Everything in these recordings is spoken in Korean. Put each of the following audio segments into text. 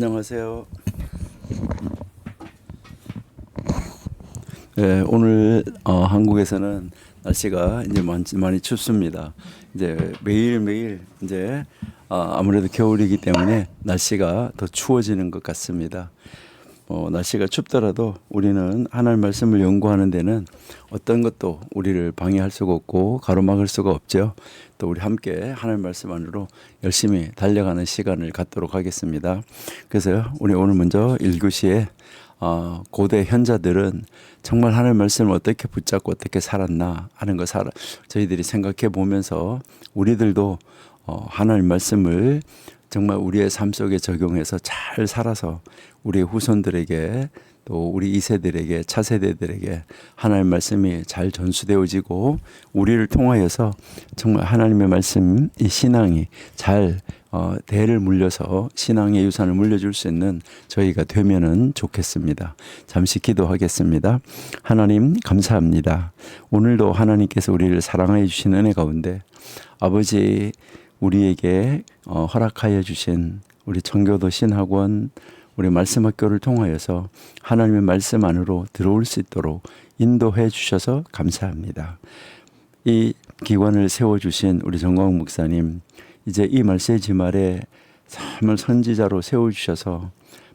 안녕하세요. 네, 오늘 한국에서는 날씨가 이제 많이 춥습니다. 이제 매일매일 이제 아무래도 겨울이기 때문에 날씨가 더 추워지는 것 같습니다. 날씨가 춥더라도 우리는 하나님 말씀을 연구하는 데는 어떤 것도 우리를 방해할 수가 없고 가로막을 수가 없죠. 또 우리 함께 하나님 말씀 안으로 열심히 달려가는 시간을 갖도록 하겠습니다. 그래서 우리 오늘 먼저 1교시에 고대 현자들은 정말 하나님 말씀을 어떻게 붙잡고 어떻게 살았나 하는 거 저희들이 생각해 보면서 우리들도 하나님 말씀을 정말 우리의 삶 속에 적용해서 잘 살아서 우리 후손들에게 또 우리 2세들에게 차세대들에게 하나님 말씀이 잘 전수되어지고 우리를 통하여서 정말 하나님의 말씀 이 신앙이 잘 대를 물려서 신앙의 유산을 물려줄 수 있는 저희가 되면은 좋겠습니다. 잠시 기도하겠습니다. 하나님 감사합니다. 오늘도 하나님께서 우리를 사랑하여 주신 은혜 가운데 아버지 우리에게 허락하여 주신 우리 청교도 신학원 우리 말씀학교를 통하여서 하나님의 말씀 안으로 들어올 수 있도록 인도해 주셔서 감사합니다. 이 기관을 세워주신 우리 정광 목사님 이제 이 말세지 말에 정말 선지자로 세워주셔서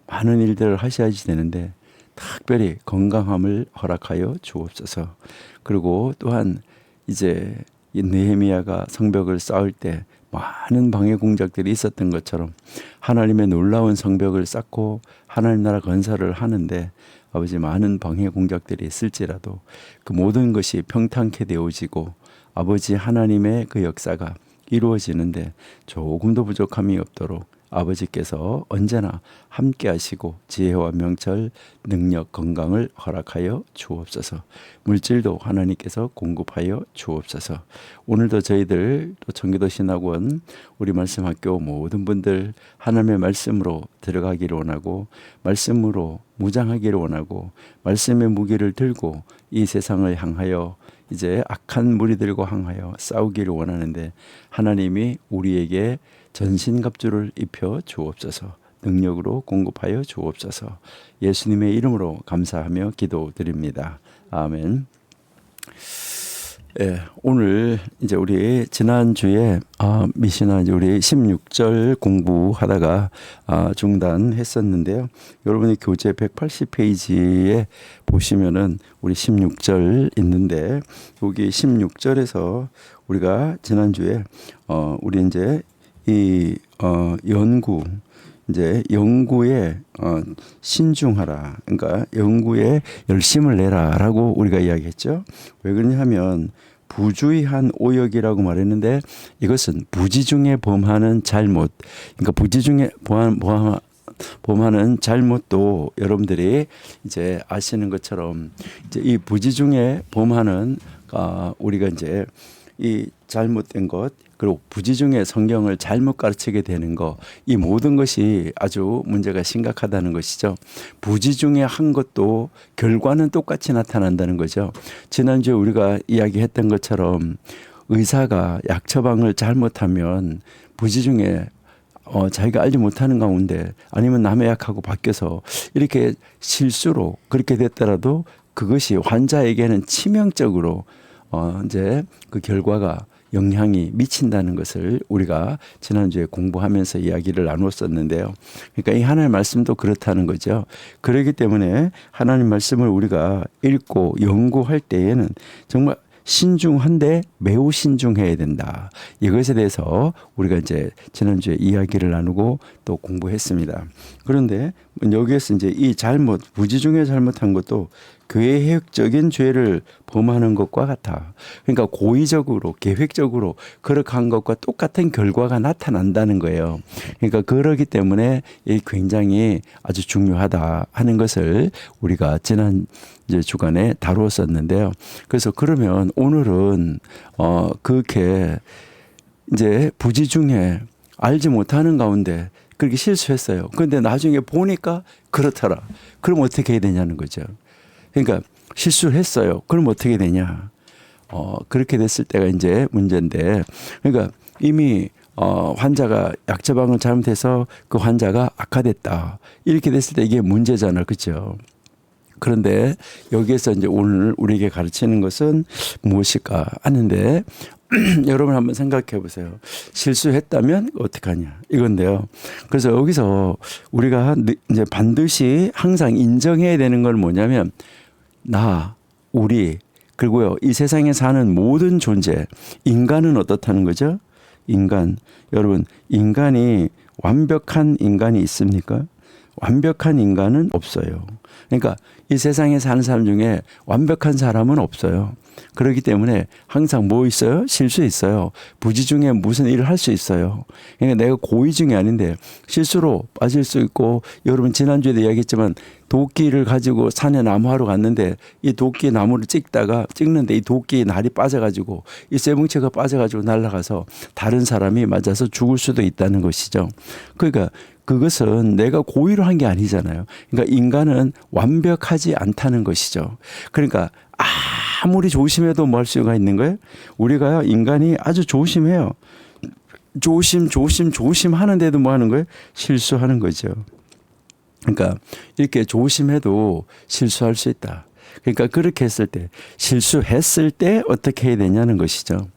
많은 일들을 하셔야지 되는데 특별히 건강함을 허락하여 주옵소서. 그리고 또한 이제 느헤미야가 성벽을 쌓을 때 많은 방해 공작들이 있었던 것처럼 하나님의 놀라운 성벽을 쌓고 하나님 나라 건설을 하는데 아버지 많은 방해 공작들이 있을지라도 그 모든 것이 평탄케 되어지고 아버지 하나님의 그 역사가 이루어지는데 조금도 부족함이 없도록 아버지께서 언제나 함께 하시고 지혜와 명철, 능력, 건강을 허락하여 주옵소서. 물질도 하나님께서 공급하여 주옵소서. 오늘도 저희들 또 청교도 신학원 우리 말씀학교 모든 분들 하나님의 말씀으로 들어가기를 원하고 말씀으로 무장하기를 원하고 말씀의 무기를 들고 이 세상을 향하여 이제 악한 무리들과 향하여 싸우기를 원하는데 하나님이 우리에게 전신갑주를 입혀 주옵소서. 능력으로 공급하여 주옵소서. 예수님의 이름으로 감사하며 기도드립니다. 아멘. 예, 오늘 이제 우리 지난주에 미시나 이제 우리 16절 공부하다가 중단했었는데요. 여러분이 교재 180페이지에 보시면은 우리 16절 있는데 여기 16절에서 우리가 지난주에 우리 이제 이 연구에 신중하라. 그러니까 연구에 열심을 내라라고 우리가 이야기했죠. 왜 그러냐면 부주의한 오역이라고 말했는데 이것은 부지 중에 범하는 잘못. 그러니까 부지 중에 범하는 잘못도 여러분들이 이제 아시는 것처럼 이제 이 부지 중에 범하는 우리가 이제 이 잘못된 것 그리고 부지 중에 성경을 잘못 가르치게 되는 것 이 모든 것이 아주 문제가 심각하다는 것이죠. 부지 중에 한 것도 결과는 똑같이 나타난다는 거죠. 지난주에 우리가 이야기했던 것처럼 의사가 약 처방을 잘못하면 부지 중에 자기가 알지 못하는 가운데 아니면 남의 약하고 바뀌어서 이렇게 실수로 그렇게 됐더라도 그것이 환자에게는 치명적으로 이제 그 결과가 영향이 미친다는 것을 우리가 지난주에 공부하면서 이야기를 나눴었는데요. 그러니까 이 하나님의 말씀도 그렇다는 거죠. 그렇기 때문에 하나님 말씀을 우리가 읽고 연구할 때에는 정말 신중한데 매우 신중해야 된다. 이것에 대해서 우리가 이제 지난주에 이야기를 나누고 또 공부했습니다. 그런데 여기에서 이제 이 부지 중에 잘못한 것도 계획적인 죄를 범하는 것과 같아. 그러니까 고의적으로 계획적으로 그렇게 한 것과 똑같은 결과가 나타난다는 거예요. 그러니까 그러기 때문에 이 굉장히 아주 중요하다 하는 것을 우리가 지난 이제 주간에 다루었었는데요. 그래서 그러면 오늘은 그렇게 이제 부지 중에 알지 못하는 가운데 그렇게 실수했어요. 그런데 나중에 보니까 그렇더라. 그럼 어떻게 해야 되냐는 거죠. 그러니까 실수를 했어요. 그럼 어떻게 되냐? 그렇게 됐을 때가 이제 문제인데, 그러니까 이미 환자가 약 처방을 잘못해서 그 환자가 악화됐다. 이렇게 됐을 때 이게 문제잖아. 그렇죠? 그런데 여기에서 이제 오늘 우리에게 가르치는 것은 무엇일까 하는데 여러분 한번 생각해 보세요. 실수했다면 어떡하냐 이건데요. 그래서 여기서 우리가 이제 반드시 항상 인정해야 되는 건 뭐냐면 나, 우리 그리고요 이 세상에 사는 모든 존재 인간은 어떻다는 거죠? 인간 여러분 인간이 완벽한 인간이 있습니까? 완벽한 인간은 없어요. 그러니까 이 세상에 사는 사람 중에 완벽한 사람은 없어요. 그렇기 때문에 항상 뭐 있어요? 실수 있어요. 부지 중에 무슨 일을 할 수 있어요. 그러니까 내가 고의 중이 아닌데 실수로 빠질 수 있고 여러분 지난주에도 이야기했지만 도끼를 가지고 산에 나무하러 갔는데 이 도끼 나무를 찍는데 이 도끼 날이 빠져가지고 이 쇠뭉치가 빠져가지고 날아가서 다른 사람이 맞아서 죽을 수도 있다는 것이죠. 그러니까 그것은 내가 고의로 한 게 아니잖아요. 그러니까 인간은 완벽하지 않다는 것이죠. 그러니까 아무리 조심해도 뭐 할 수가 있는 거예요? 우리가 인간이 아주 조심해요. 조심 하는데도 뭐 하는 거예요? 실수하는 거죠. 그러니까 이렇게 조심해도 실수할 수 있다. 그러니까 그렇게 했을 때 실수했을 때 어떻게 해야 되냐는 것이죠.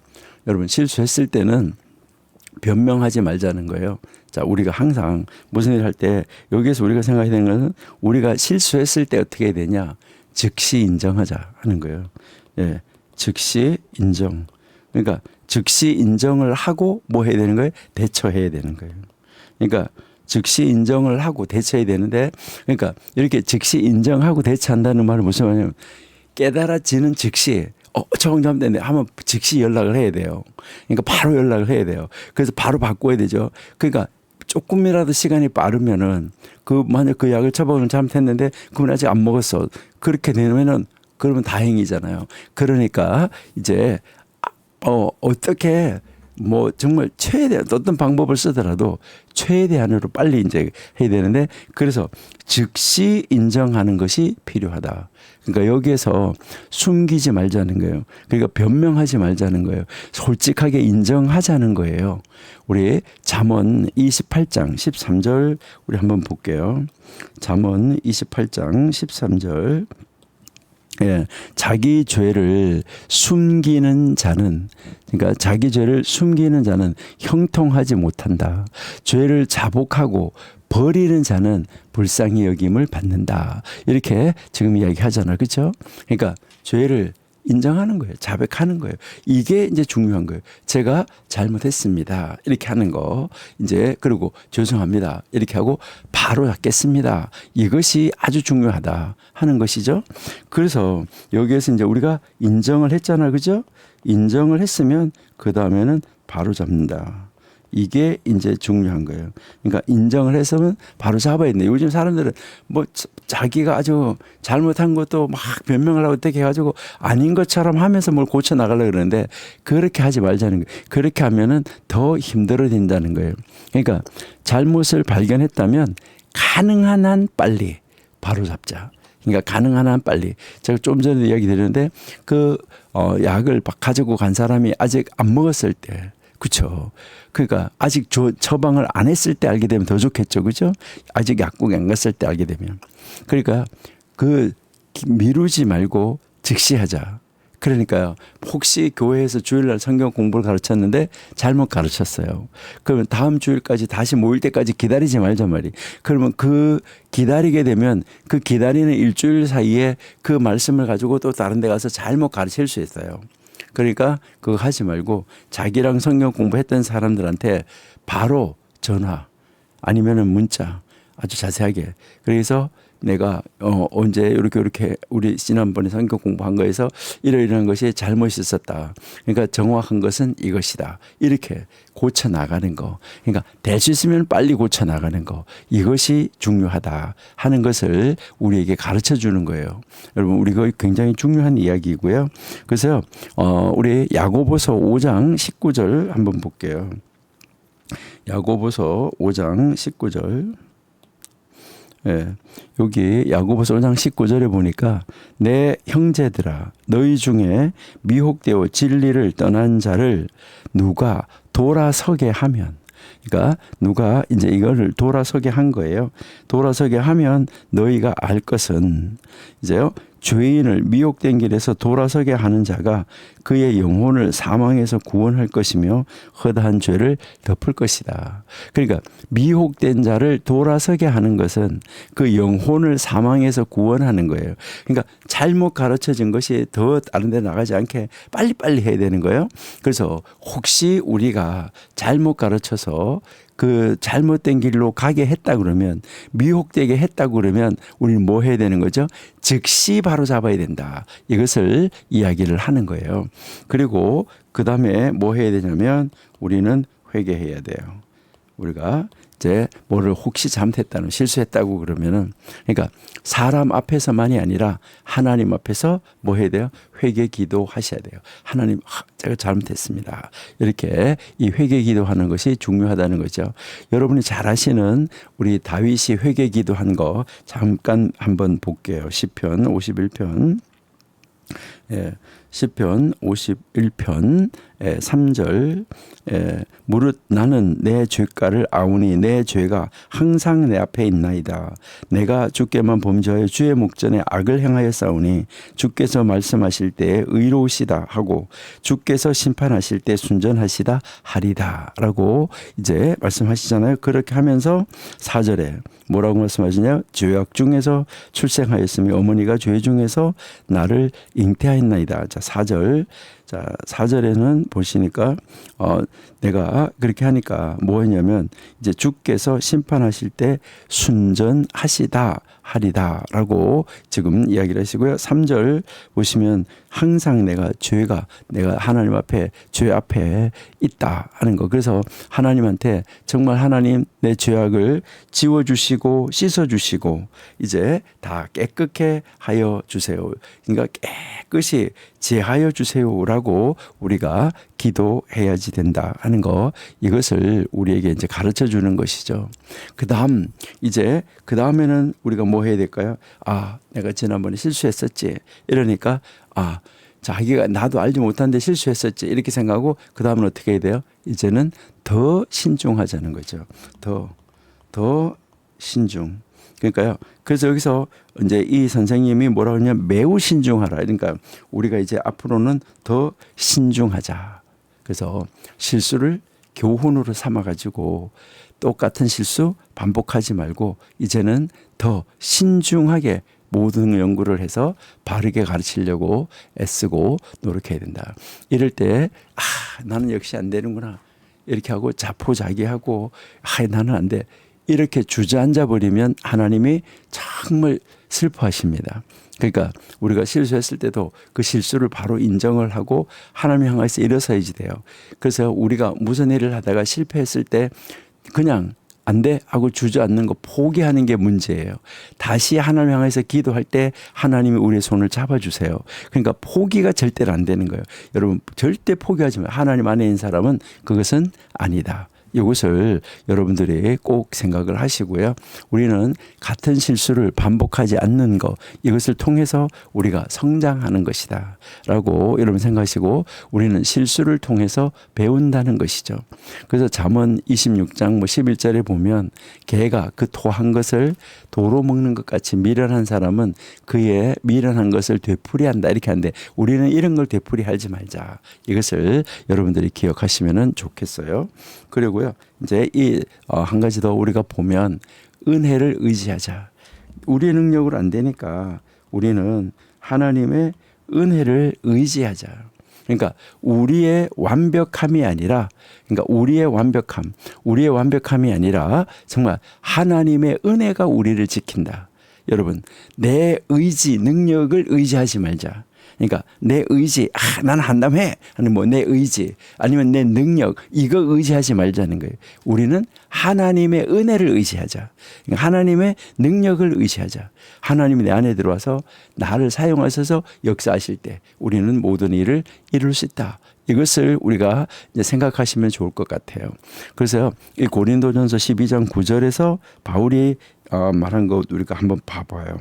여러분 실수했을 때는 변명하지 말자는 거예요. 자, 우리가 항상 무슨 일을 할 때 여기에서 우리가 생각해야 되는 것은 우리가 실수했을 때 어떻게 해야 되냐. 즉시 인정하자 하는 거예요. 예, 즉시 인정. 그러니까 즉시 인정을 하고 뭐 해야 되는 거예요? 대처해야 되는 거예요. 그러니까 즉시 인정을 하고 대처해야 되는데 그러니까 이렇게 즉시 인정하고 대처한다는 말은 무슨 말이냐면 깨달아지는 즉시 저건 잘못됐네 하면 즉시 연락을 해야 돼요. 그러니까 바로 연락을 해야 돼요. 그래서 바로 바꿔야 되죠. 그러니까 조금이라도 시간이 빠르면은 만약 그 약을 처방을 잘못했는데 그분 아직 안 먹었어. 그렇게 되면은 그러면 다행이잖아요. 그러니까 이제 어떻게 뭐 정말 최대한 어떤 방법을 쓰더라도 최대한으로 빨리 이제 해야 되는데 그래서 즉시 인정하는 것이 필요하다. 그러니까 여기에서 숨기지 말자는 거예요. 그러니까 변명하지 말자는 거예요. 솔직하게 인정하자는 거예요. 우리 잠언 28장 13절 우리 한번 볼게요. 잠언 28장 13절. 예, 자기 죄를 숨기는 자는 그러니까 자기 죄를 숨기는 자는 형통하지 못한다. 죄를 자복하고 버리는 자는 불쌍히 여김을 받는다. 이렇게 지금 이야기하잖아요. 그렇죠? 그러니까 죄를 인정하는 거예요. 자백하는 거예요. 이게 이제 중요한 거예요. 제가 잘못했습니다. 이렇게 하는 거. 이제 그리고 죄송합니다. 이렇게 하고 바로 닫겠습니다. 이것이 아주 중요하다 하는 것이죠. 그래서 여기에서 이제 우리가 인정을 했잖아요. 그죠? 인정을 했으면 그 다음에는 바로 잡는다. 이게 이제 중요한 거예요. 그러니까 인정을 해서는 바로 잡아야 된다. 요즘 사람들은 뭐 자기가 아주 잘못한 것도 막 변명을 하고 어떻게 해가지고 아닌 것처럼 하면서 뭘 고쳐 나가려고 그러는데 그렇게 하지 말자는 거예요. 그렇게 하면은 더 힘들어진다는 거예요. 그러니까 잘못을 발견했다면 가능한 한 빨리 바로 잡자. 그러니까 가능한 한 빨리. 제가 좀 전에 이야기 드렸는데 약을 가지고 간 사람이 아직 안 먹었을 때 그렇죠. 그러니까 아직 처방을 안 했을 때 알게 되면 더 좋겠죠. 그죠? 아직 약국에 안 갔을 때 알게 되면. 그러니까 미루지 말고 즉시 하자. 그러니까요. 혹시 교회에서 주일날 성경 공부를 가르쳤는데 잘못 가르쳤어요. 그러면 다음 주일까지 다시 모일 때까지 기다리지 말자 말이. 그러면 기다리게 되면 그 기다리는 일주일 사이에 그 말씀을 가지고 또 다른 데 가서 잘못 가르칠 수 있어요. 그러니까 그거 하지 말고 자기랑 성경 공부했던 사람들한테 바로 전화 아니면은 문자 아주 자세하게. 그래서 내가 언제 이렇게 우리 지난번에 성경 공부한 거에서 이러이러한 것이 잘못이 있었다. 그러니까 정확한 것은 이것이다. 이렇게 고쳐 나가는 거. 그러니까 될 수 있으면 빨리 고쳐 나가는 거. 이것이 중요하다 하는 것을 우리에게 가르쳐 주는 거예요. 여러분 우리가 굉장히 중요한 이야기이고요. 그래서 우리 야고보서 5장 19절 한번 볼게요. 야고보서 5장 19절. 예. 여기 야고보서 5장 19절에 보니까 내 형제들아 너희 중에 미혹되어 진리를 떠난 자를 누가 돌아서게 하면, 그러니까 누가 이제 이거를 돌아서게 한 거예요. 돌아서게 하면 너희가 알 것은 이제요, 죄인을 미혹된 길에서 돌아서게 하는 자가 그의 영혼을 사망에서 구원할 것이며 허다한 죄를 덮을 것이다. 그러니까 미혹된 자를 돌아서게 하는 것은 그 영혼을 사망에서 구원하는 거예요. 그러니까 잘못 가르쳐진 것이 더 다른 데 나가지 않게 빨리빨리 해야 되는 거예요. 그래서 혹시 우리가 잘못 가르쳐서 그 잘못된 길로 가게 했다 그러면, 미혹되게 했다 그러면 우리는 뭐 해야 되는 거죠? 즉시 바로 잡아야 된다. 이것을 이야기를 하는 거예요. 그리고 그 다음에 뭐 해야 되냐면 우리는 회개해야 돼요. 우리가 이제 뭐를 혹시 잘못했다는, 실수했다고 그러면은, 그러니까 사람 앞에서만이 아니라 하나님 앞에서 뭐 해야 돼요? 회개 기도하셔야 돼요. 하나님, 제가 잘못했습니다. 이렇게 이 회개 기도하는 것이 중요하다는 거죠. 여러분이 잘 아시는 우리 다윗이 회개 기도한 거 잠깐 한번 볼게요. 시편 51편. 예, 시편 51편 3절, 무릇 나는 내 죄가를 아오니 내 죄가 항상 내 앞에 있나이다. 내가 주께만 범죄하여 주의 목전에 악을 행하여 싸우니 주께서 말씀하실 때 의로우시다 하고 주께서 심판하실 때 순전하시다 하리다 라고 이제 말씀하시잖아요. 그렇게 하면서 4절에 뭐라고 말씀하시냐? 죄악 중에서 출생하였으며 어머니가 죄 중에서 나를 잉태하였나이다. 자, 4절. 자, 4절에는 보시니까 내가 그렇게 하니까 뭐 했냐면 이제 주께서 심판하실 때 순전하시다 하리다 라고 지금 이야기를 하시고요. 3절 보시면 항상 내가 하나님 앞에, 죄 앞에 있다 하는 거. 그래서 하나님한테 정말 하나님 내 죄악을 지워주시고 씻어주시고 이제 다 깨끗게 하여 주세요. 그러니까 깨끗이 제하여 주세요라고 우리가 기도해야지 된다 하는 거, 이것을 우리에게 이제 가르쳐 주는 것이죠. 그 다음에는 우리가 뭐 해야 될까요? 내가 지난번에 실수했었지. 이러니까 자기가 나도 알지 못한데 실수했었지 이렇게 생각하고 그 다음은 어떻게 해야 돼요? 이제는 더 신중하자는 거죠. 더 신중. 그러니까요. 그래서 여기서 이제 이 선생님이 뭐라고 하냐면 매우 신중하라. 그러니까 우리가 이제 앞으로는 더 신중하자. 그래서 실수를 교훈으로 삼아가지고 똑같은 실수 반복하지 말고 이제는 더 신중하게 모든 연구를 해서 바르게 가르치려고 애쓰고 노력해야 된다. 이럴 때 나는 역시 안 되는구나 이렇게 하고 자포자기하고 나는 안 돼 이렇게 주저앉아 버리면 하나님이 정말 슬퍼하십니다. 그러니까 우리가 실수했을 때도 그 실수를 바로 인정을 하고 하나님 향해서 일어서야지 돼요. 그래서 우리가 무슨 일을 하다가 실패했을 때 그냥 안 돼 하고 주저앉는 거 포기하는 게 문제예요. 다시 하나님 향해서 기도할 때 하나님이 우리의 손을 잡아주세요. 그러니까 포기가 절대로 안 되는 거예요. 여러분 절대 포기하지 마요. 하나님 안에 있는 사람은 그것은 아니다. 이것을 여러분들이 꼭 생각을 하시고요. 우리는 같은 실수를 반복하지 않는 것, 이것을 통해서 우리가 성장하는 것이다 라고 여러분 생각하시고 우리는 실수를 통해서 배운다는 것이죠. 그래서 잠언 26장 11절에 보면 개가 그 토한 것을 도로 먹는 것 같이 미련한 사람은 그의 미련한 것을 되풀이한다 이렇게 하는데 우리는 이런 걸 되풀이하지 말자. 이것을 여러분들이 기억하시면 좋겠어요. 그리고요. 이제 한 가지 더 우리가 보면 은혜를 의지하자. 우리의 능력으로 안 되니까 우리는 하나님의 은혜를 의지하자. 그러니까 우리의 완벽함이 아니라 우리의 완벽함이 아니라 정말 하나님의 은혜가 우리를 지킨다. 여러분 내 의지, 능력을 의지하지 말자. 그러니까 내 의지, 나는 한다면 해. 아니 내 의지 아니면 내 능력 이거 의지하지 말자는 거예요. 우리는 하나님의 은혜를 의지하자. 그러니까 하나님의 능력을 의지하자. 하나님이 내 안에 들어와서 나를 사용하셔서 역사하실 때 우리는 모든 일을 이룰 수 있다. 이것을 우리가 이제 생각하시면 좋을 것 같아요. 그래서 이 고린도전서 12장 9절에서 바울이 말한 것 우리가 한번 봐봐요.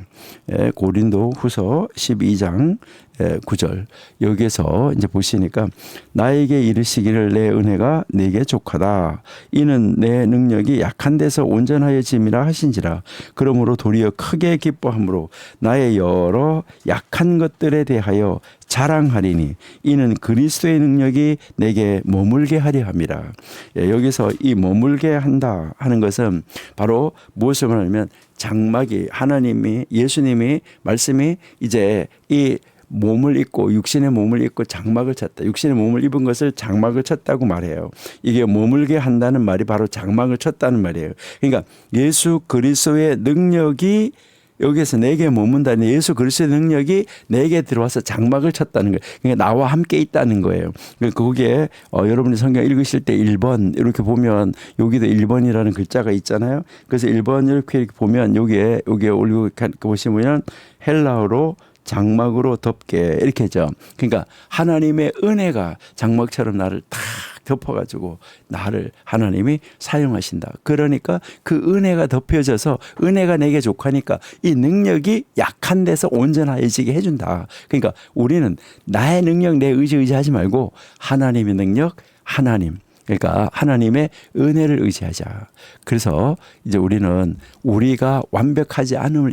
고린도 후서 12장 9절 여기에서 이제 보시니까 나에게 이르시기를 내 은혜가 네게 족하다. 이는 내 능력이 약한 데서 온전하여짐이라 하신지라. 그러므로 도리어 크게 기뻐함으로 나의 여러 약한 것들에 대하여 자랑하리니 이는 그리스도의 능력이 내게 머물게 하려 함이라. 여기서 이 머물게 한다 하는 것은 바로 무엇을 말하냐면 장막이 하나님이 예수님이 말씀이 이제 이 몸을 입고 육신의 몸을 입고 장막을 쳤다. 육신의 몸을 입은 것을 장막을 쳤다고 말해요. 이게 머물게 한다는 말이 바로 장막을 쳤다는 말이에요. 그러니까 예수 그리스도의 능력이 여기에서 내게 머문다는 예수 그리스도의 능력이 내게 들어와서 장막을 쳤다는 거예요. 그러니까 나와 함께 있다는 거예요. 그러니까 거기에 여러분이 성경 읽으실 때 1번 이렇게 보면 여기도 1번이라는 글자가 있잖아요. 그래서 1번 이렇게 보면 여기에 올리고 보시면 헬라어로 장막으로 덮게 이렇게 하죠. 그러니까 하나님의 은혜가 장막처럼 나를 탁 덮어가지고 나를 하나님이 사용하신다. 그러니까 그 은혜가 덮여져서 은혜가 내게 족하니까 이 능력이 약한 데서 온전해지게 해준다. 그러니까 우리는 나의 능력 내 의지하지 말고 하나님의 능력 하나님. 그러니까 하나님의 은혜를 의지하자. 그래서 이제 우리는 우리가 완벽하지 않음을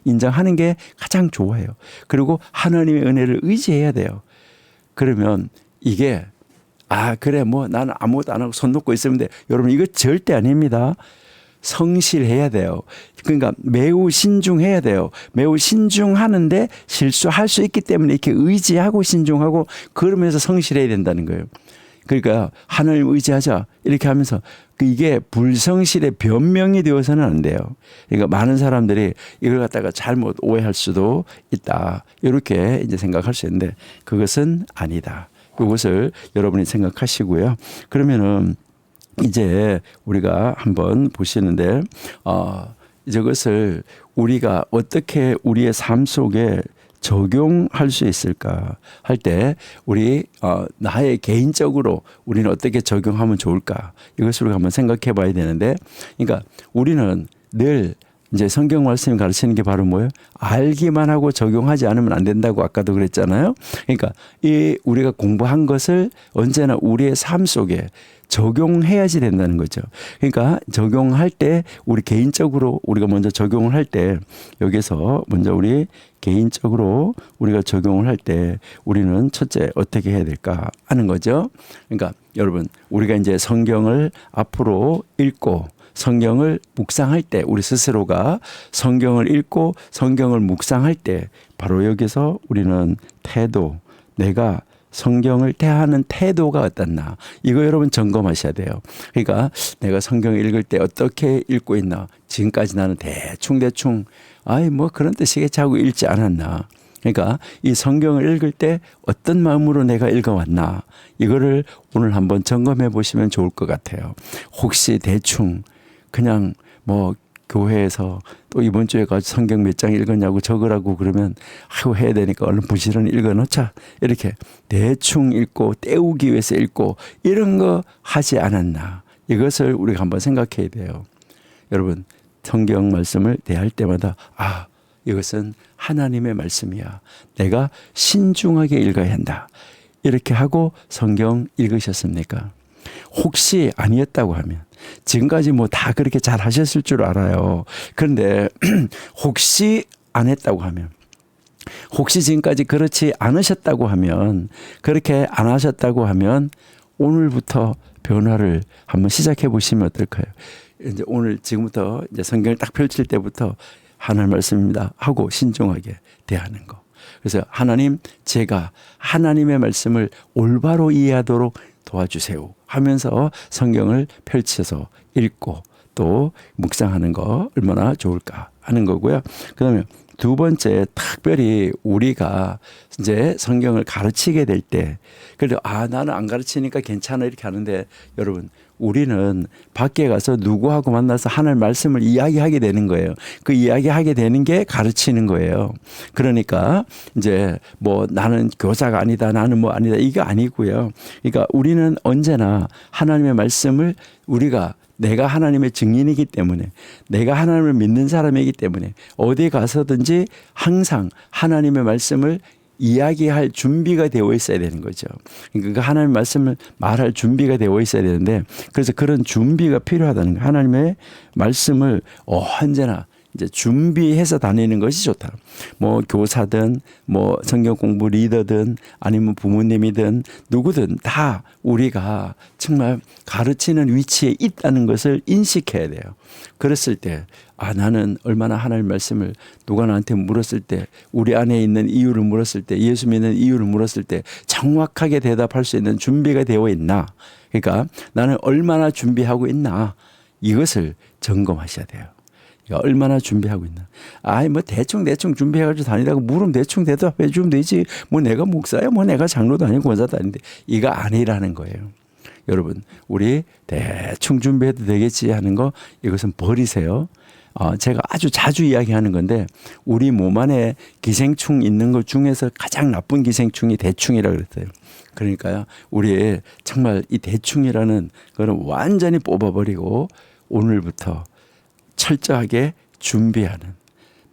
인정하는 게 가장 좋아요. 그리고 하나님의 은혜를 의지해야 돼요. 그러면 이게 그래 뭐 나는 아무것도 안 하고 손 놓고 있으면 돼. 여러분 이거 절대 아닙니다. 성실해야 돼요. 그러니까 매우 신중해야 돼요. 매우 신중하는데 실수할 수 있기 때문에 이렇게 의지하고 신중하고 그러면서 성실해야 된다는 거예요. 그러니까 하나님 의지하자 이렇게 하면서 이게 불성실의 변명이 되어서는 안 돼요. 그러니까 많은 사람들이 이걸 갖다가 잘못 오해할 수도 있다. 이렇게 이제 생각할 수 있는데 그것은 아니다. 그것을 여러분이 생각하시고요. 그러면은 이제 우리가 한번 보시는데 이것을 우리가 어떻게 우리의 삶 속에 적용할 수 있을까 할 때 우리 나의 개인적으로 우리는 어떻게 적용하면 좋을까 이것을 우리가 한번 생각해 봐야 되는데 그러니까 우리는 늘 이제 성경 말씀이 가르치는 게 바로 뭐예요? 알기만 하고 적용하지 않으면 안 된다고 아까도 그랬잖아요. 그러니까 이 우리가 공부한 것을 언제나 우리의 삶 속에 적용해야지 된다는 거죠. 그러니까 적용할 때 우리 개인적으로 우리가 먼저 적용을 할 때 여기서 먼저 우리 개인적으로 우리가 적용을 할 때 우리는 첫째 어떻게 해야 될까 하는 거죠. 그러니까 여러분 우리가 이제 성경을 앞으로 읽고 성경을 묵상할 때 우리 스스로가 성경을 읽고 성경을 묵상할 때 바로 여기서 우리는 태도 내가 성경을 대하는 태도가 어떻나 이거 여러분 점검하셔야 돼요. 그러니까 내가 성경을 읽을 때 어떻게 읽고 있나 지금까지 나는 대충 뭐 그런 뜻이겠지 하고 읽지 않았나. 그러니까 이 성경을 읽을 때 어떤 마음으로 내가 읽어왔나 이거를 오늘 한번 점검해 보시면 좋을 것 같아요. 혹시 대충 그냥 뭐 교회에서 또 이번 주에 가서 성경 몇 장 읽었냐고 적으라고 그러면 해야 되니까 얼른 부지런히 읽어놓자 이렇게 대충 읽고 때우기 위해서 읽고 이런 거 하지 않았나 이것을 우리가 한번 생각해야 돼요. 여러분 성경 말씀을 대할 때마다 이것은 하나님의 말씀이야. 내가 신중하게 읽어야 한다. 이렇게 하고 성경 읽으셨습니까? 혹시 아니었다고 하면 지금까지 뭐 다 그렇게 잘 하셨을 줄 알아요. 그런데 혹시 안 했다고 하면 혹시 지금까지 그렇지 않으셨다고 하면 그렇게 안 하셨다고 하면 오늘부터 변화를 한번 시작해 보시면 어떨까요? 이제 오늘 지금부터 이제 성경을 딱 펼칠 때부터 하나님 말씀입니다 하고 신중하게 대하는 거. 그래서 하나님 제가 하나님의 말씀을 올바로 이해하도록 도와주세요 하면서 성경을 펼쳐서 읽고 또 묵상하는 거 얼마나 좋을까 하는 거고요. 그다음에 두 번째 특별히 우리가 이제 성경을 가르치게 될 때 그래도 나는 안 가르치니까 괜찮아 이렇게 하는데 여러분 우리는 밖에 가서 누구하고 만나서 하나님 말씀을 이야기하게 되는 거예요. 그 이야기하게 되는 게 가르치는 거예요. 그러니까 이제 뭐 나는 교사가 아니다 나는 뭐 아니다 이게 아니고요. 그러니까 우리는 언제나 하나님의 말씀을 우리가 내가 하나님의 증인이기 때문에, 내가 하나님을 믿는 사람이기 때문에 어디 가서든지 항상 하나님의 말씀을 이야기할 준비가 되어 있어야 되는 거죠. 그러니까 하나님의 말씀을 말할 준비가 되어 있어야 되는데, 그래서 그런 준비가 필요하다는 거예요. 하나님의 말씀을 언제나 이제 준비해서 다니는 것이 좋다. 뭐 교사든 뭐 성경 공부 리더든 아니면 부모님이든 누구든 다 우리가 정말 가르치는 위치에 있다는 것을 인식해야 돼요. 그랬을 때 나는 얼마나 하나님의 말씀을 누가 나한테 물었을 때, 우리 안에 있는 이유를 물었을 때, 예수 믿는 이유를 물었을 때 정확하게 대답할 수 있는 준비가 되어 있나. 그러니까 나는 얼마나 준비하고 있나, 이것을 점검하셔야 돼요. 그러니까 얼마나 준비하고 있나. 뭐 대충 준비해가지고 다니다가 물으면 대충 대답해 주면 되지. 뭐 내가 목사야, 뭐 내가 장로도 아니고 권사도 아닌데, 이거 아니라는 거예요. 여러분, 우리 대충 준비해도 되겠지 하는 거, 이것은 버리세요. 제가 아주 자주 이야기하는 건데, 우리 몸 안에 기생충 있는 것 중에서 가장 나쁜 기생충이 대충이라고 그랬어요. 그러니까요, 우리 정말 이 대충이라는 거는 완전히 뽑아버리고 오늘부터 철저하게 준비하는,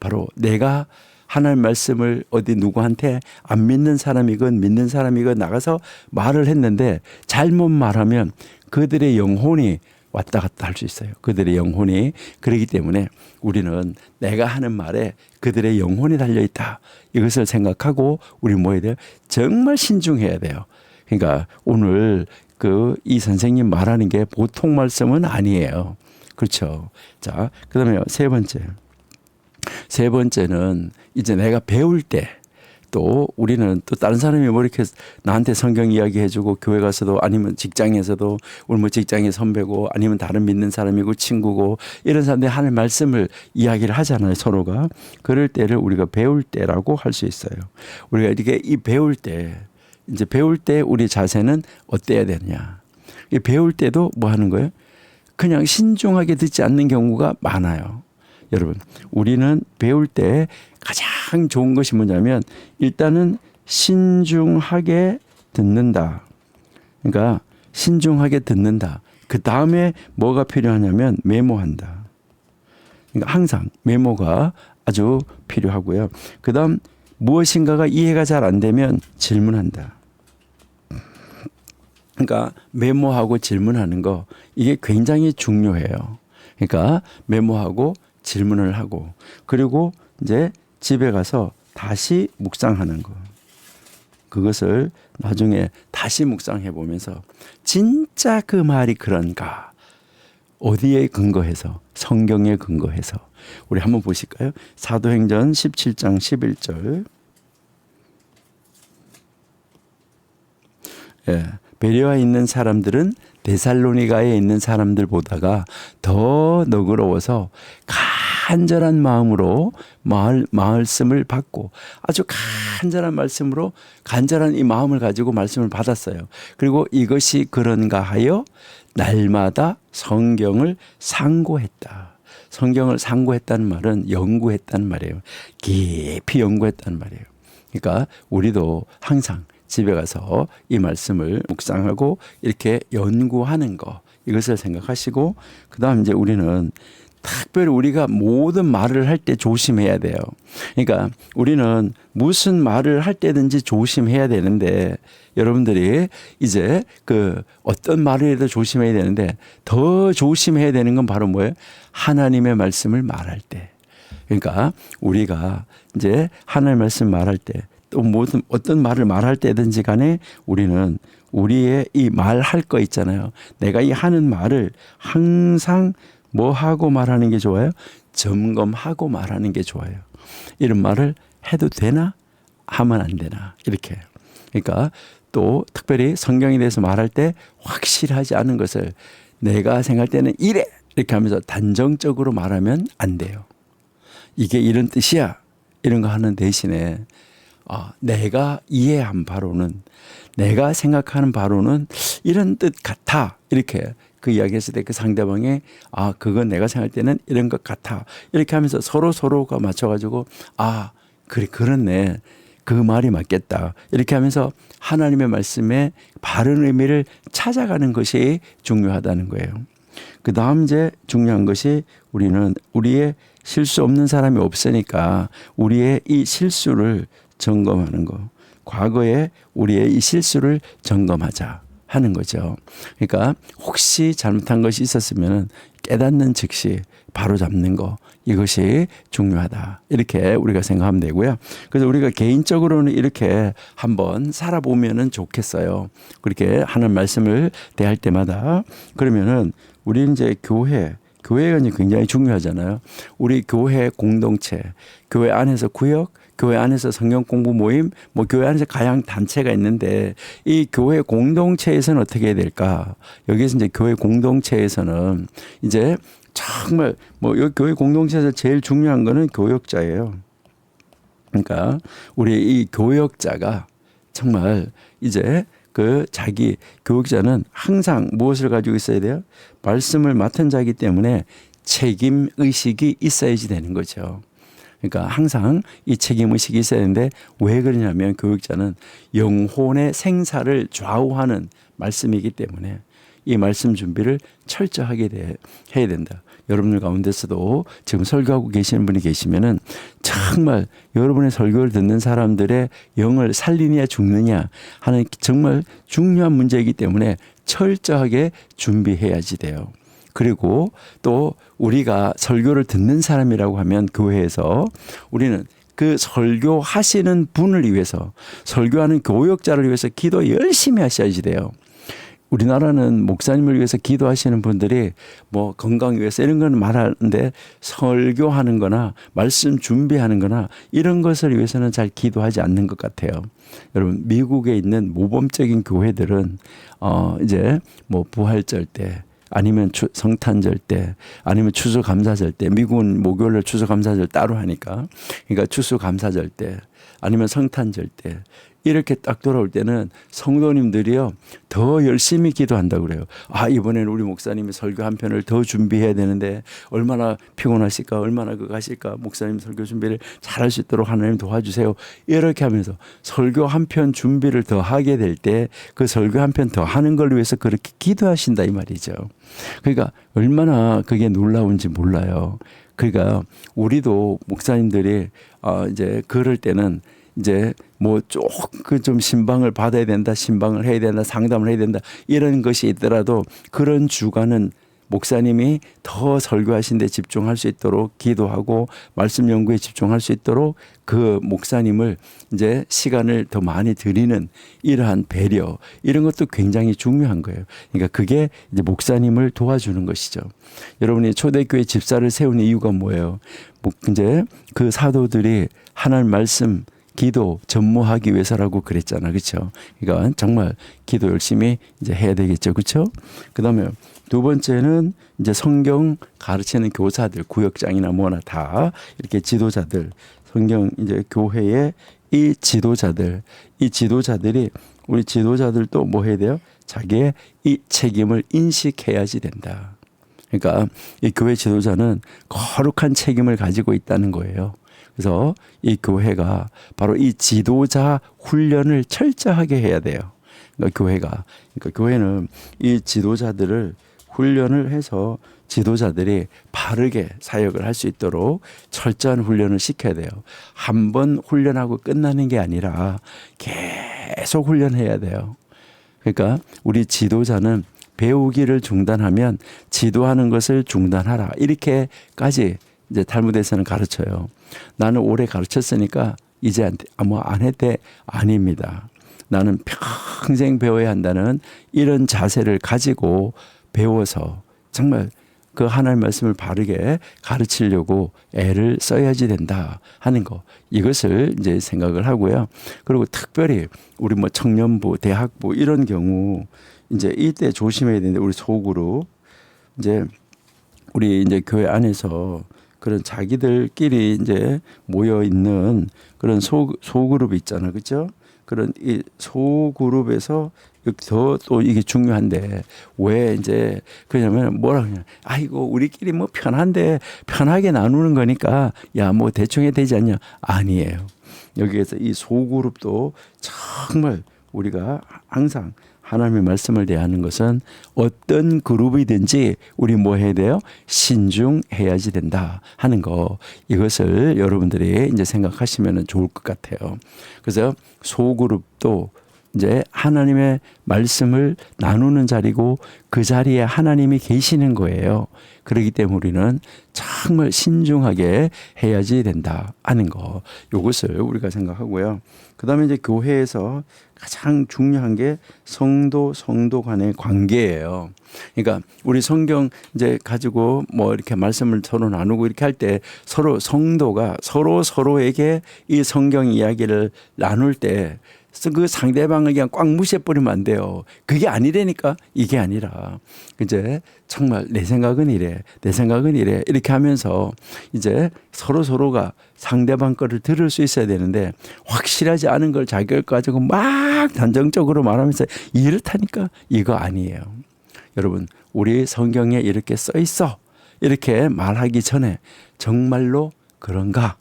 바로 내가 하나님 말씀을 어디 누구한테 안 믿는 사람이건 믿는 사람이건 나가서 말을 했는데 잘못 말하면 그들의 영혼이 왔다 갔다 할 수 있어요. 그들의 영혼이. 그렇기 때문에 우리는 내가 하는 말에 그들의 영혼이 달려있다, 이것을 생각하고 우리 뭐 해야 돼요? 정말 신중해야 돼요. 그러니까 오늘 이 선생님 말하는 게 보통 말씀은 아니에요. 그렇죠. 자, 그다음에 세 번째는 이제 내가 배울 때, 또 우리는 또 다른 사람이 뭐 이렇게 나한테 성경 이야기 해주고 교회 가서도, 아니면 직장에서도 우리 뭐 직장의 선배고 아니면 다른 믿는 사람이고 친구고 이런 사람들이 하는 말씀을 이야기를 하잖아요, 서로가. 그럴 때를 우리가 배울 때라고 할 수 있어요. 우리가 이렇게 배울 때 우리 자세는 어때야 되느냐. 이 배울 때도 뭐 하는 거예요? 그냥 신중하게 듣지 않는 경우가 많아요. 여러분, 우리는 배울 때 가장 좋은 것이 뭐냐면, 일단은 신중하게 듣는다. 그러니까 신중하게 듣는다. 그 다음에 뭐가 필요하냐면 메모한다. 그러니까 항상 메모가 아주 필요하고요. 그 다음 무엇인가가 이해가 잘 안 되면 질문한다. 그러니까 메모하고 질문하는 거, 이게 굉장히 중요해요. 그러니까 메모하고 질문을 하고, 그리고 이제 집에 가서 다시 묵상하는 거. 그것을 나중에 다시 묵상해 보면서 진짜 그 말이 그런가, 어디에 근거해서, 성경에 근거해서. 우리 한번 보실까요? 사도행전 17장 11절. 예. 베레아에 있는 사람들은 데살로니가에 있는 사람들보다가 더 너그러워서 간절한 마음으로 말씀을 받고, 아주 간절한 말씀으로 간절한 이 마음을 가지고 말씀을 받았어요. 그리고 이것이 그런가 하여 날마다 성경을 상고했다. 성경을 상고했다는 말은 연구했다는 말이에요. 깊이 연구했다는 말이에요. 그러니까 우리도 항상 집에 가서 이 말씀을 묵상하고 이렇게 연구하는 거, 이것을 생각하시고, 그 다음 이제 우리는 특별히 우리가 모든 말을 할 때 조심해야 돼요. 그러니까 우리는 무슨 말을 할 때든지 조심해야 되는데, 여러분들이 이제 어떤 말을 해도 조심해야 되는데, 더 조심해야 되는 건 바로 뭐예요? 하나님의 말씀을 말할 때. 그러니까 우리가 이제 하나님의 말씀 말할 때, 또 어떤 말을 말할 때든지 간에 우리는 우리의 이 말할 거 있잖아요. 내가 이 하는 말을 항상 뭐 하고 말하는 게 좋아요? 점검하고 말하는 게 좋아요. 이런 말을 해도 되나? 하면 안 되나? 이렇게. 그러니까 또 특별히 성경에 대해서 말할 때 확실하지 않은 것을 내가 생각할 때는 이래! 이렇게 하면서 단정적으로 말하면 안 돼요. 이게 이런 뜻이야. 이런 거 하는 대신에 내가 이해한 바로는, 내가 생각하는 바로는 이런 뜻 같아. 이렇게 그 이야기했을 때 그 상대방이 그건 내가 생각할 때는 이런 것 같아. 이렇게 하면서 서로가 맞춰가지고 그래, 그렇네. 그 말이 맞겠다. 이렇게 하면서 하나님의 말씀의 바른 의미를 찾아가는 것이 중요하다는 거예요. 그 다음 이제 중요한 것이 우리는 우리의 실수 없는 사람이 없으니까 우리의 이 실수를 점검하는 거. 과거에 우리의 이 실수를 점검하자 하는 거죠. 그러니까 혹시 잘못한 것이 있었으면 깨닫는 즉시 바로 잡는 거. 이것이 중요하다. 이렇게 우리가 생각하면 되고요. 그래서 우리가 개인적으로는 이렇게 한번 살아보면은 좋겠어요. 그렇게 하는 말씀을 대할 때마다 그러면은 우리 이제 교회가 이제 굉장히 중요하잖아요. 우리 교회 공동체, 교회 안에서 구역, 교회 안에서 성경 공부 모임, 뭐 교회 안에서 가양 단체가 있는데 이 교회 공동체에서는 어떻게 해야 될까? 여기서 이제 교회 공동체에서는 이제 정말 뭐 여기 교회 공동체에서 제일 중요한 거는 교역자예요. 그러니까 우리 이 교역자가 정말 이제 그 자기 교역자는 항상 무엇을 가지고 있어야 돼요? 말씀을 맡은 자이기 때문에 책임 의식이 있어야지 되는 거죠. 그러니까 항상 이 책임 의식이 있어야 되는데 왜 그러냐면 교역자는 영혼의 생사를 좌우하는 말씀이기 때문에 이 말씀 준비를 철저하게 해야 된다. 여러분들 가운데서도 지금 설교하고 계시는 분이 계시면은 정말 여러분의 설교를 듣는 사람들의 영을 살리냐 죽느냐 하는 정말 중요한 문제이기 때문에 철저하게 준비해야지 돼요. 그리고 또 우리가 설교를 듣는 사람이라고 하면 교회에서 우리는 그 설교하시는 분을 위해서 설교하는 교역자를 위해서 기도 열심히 하셔야지 돼요. 우리나라는 목사님을 위해서 기도하시는 분들이 뭐 건강 위해서 이런 건 말하는데 설교하는 거나 말씀 준비하는 거나 이런 것을 위해서는 잘 기도하지 않는 것 같아요. 여러분 미국에 있는 모범적인 교회들은 이제 뭐 부활절 때 아니면 성탄절 때 아니면 추수감사절 때 미국은 목요일날 추수감사절 따로 하니까 그러니까 추수감사절 때 아니면 성탄절 때 이렇게 딱 돌아올 때는 성도님들이요 더 열심히 기도한다고 그래요. 아 이번에는 우리 목사님이 설교 한 편을 더 준비해야 되는데 얼마나 피곤하실까 얼마나 그거 하실까 목사님 설교 준비를 잘할 수 있도록 하나님 도와주세요. 이렇게 하면서 설교 한 편 준비를 더 하게 될 때 그 설교 한 편 더 하는 걸 위해서 그렇게 기도하신다 이 말이죠. 그러니까 얼마나 그게 놀라운지 몰라요. 그러니까 우리도 목사님들이 이제 그럴 때는 이제 뭐 조금 좀 신방을 받아야 된다, 신방을 해야 된다, 상담을 해야 된다 이런 것이 있더라도 그런 주간은 목사님이 더 설교하신 데 집중할 수 있도록 기도하고 말씀 연구에 집중할 수 있도록 그 목사님을 이제 시간을 더 많이 드리는 이러한 배려 이런 것도 굉장히 중요한 거예요. 그러니까 그게 이제 목사님을 도와주는 것이죠. 여러분이 초대교회 집사를 세운 이유가 뭐예요? 이제 그 사도들이 하나님 말씀 기도 전무하기 위해서라고 그랬잖아. 그렇죠? 그러니까 정말 기도 열심히 이제 해야 되겠죠. 그렇죠? 그다음에 두 번째는 이제 성경 가르치는 교사들, 구역장이나 뭐나 다 이렇게 지도자들, 성경 이제 교회의 이 지도자들이 우리 지도자들도 뭐 해야 돼요? 자기의 이 책임을 인식해야지 된다. 그러니까 이 교회 지도자는 거룩한 책임을 가지고 있다는 거예요. 그래서 이 교회가 바로 이 지도자 훈련을 철저하게 해야 돼요. 그러니까 교회는 이 지도자들을 훈련을 해서 지도자들이 바르게 사역을 할 수 있도록 철저한 훈련을 시켜야 돼요. 한 번 훈련하고 끝나는 게 아니라 계속 훈련해야 돼요. 그러니까 우리 지도자는 배우기를 중단하면 지도하는 것을 중단하라. 이렇게까지 이제 탈무드에서는 가르쳐요. 나는 오래 가르쳤으니까 이제 뭐 안 해도 아닙니다. 나는 평생 배워야 한다는 이런 자세를 가지고 배워서 정말 그 하나님의 말씀을 바르게 가르치려고 애를 써야지 된다 하는 거. 이것을 이제 생각을 하고요. 그리고 특별히 우리 뭐 청년부, 대학부 이런 경우 이제 이때 조심해야 되는데 우리 소그룹 이제 우리 이제 교회 안에서 그런 자기들끼리 이제 모여 있는 그런 소그룹이 있잖아요. 그렇죠? 그런 이 소그룹에서 더 또 이게 중요한데 왜 이제 그러냐면 뭐라 그러냐. 아이고 우리끼리 뭐 편하게 나누는 거니까 야 뭐 대충 해야 되지 않냐. 아니에요. 여기에서 이 소그룹도 정말 우리가 항상 하나님의 말씀을 대하는 것은 어떤 그룹이든지 우리 뭐 해야 돼요? 신중해야지 된다 하는 거, 이것을 여러분들이 이제 생각하시면 좋을 것 같아요. 그래서 소그룹도 이제 하나님의 말씀을 나누는 자리고 그 자리에 하나님이 계시는 거예요. 그렇기 때문에 우리는 정말 신중하게 해야지 된다 하는 거, 이것을 우리가 생각하고요. 그 다음에 이제 교회에서 가장 중요한 게 성도 간의 관계예요. 그러니까 우리 성경 이제 가지고 뭐 이렇게 말씀을 서로 나누고 이렇게 할 때 서로 성도가 서로에게 이 성경 이야기를 나눌 때 그 상대방을 그냥 꽉 무시해버리면 안 돼요. 그게 아니라니까. 이게 아니라 이제 정말 내 생각은 이래, 내 생각은 이래, 이렇게 하면서 이제 서로가 상대방 거를 들을 수 있어야 되는데, 확실하지 않은 걸 자기 걸 가지고 막 단정적으로 말하면서 이렇다니까, 이거 아니에요. 여러분, 우리 성경에 이렇게 써 있어, 이렇게 말하기 전에 정말로 그런가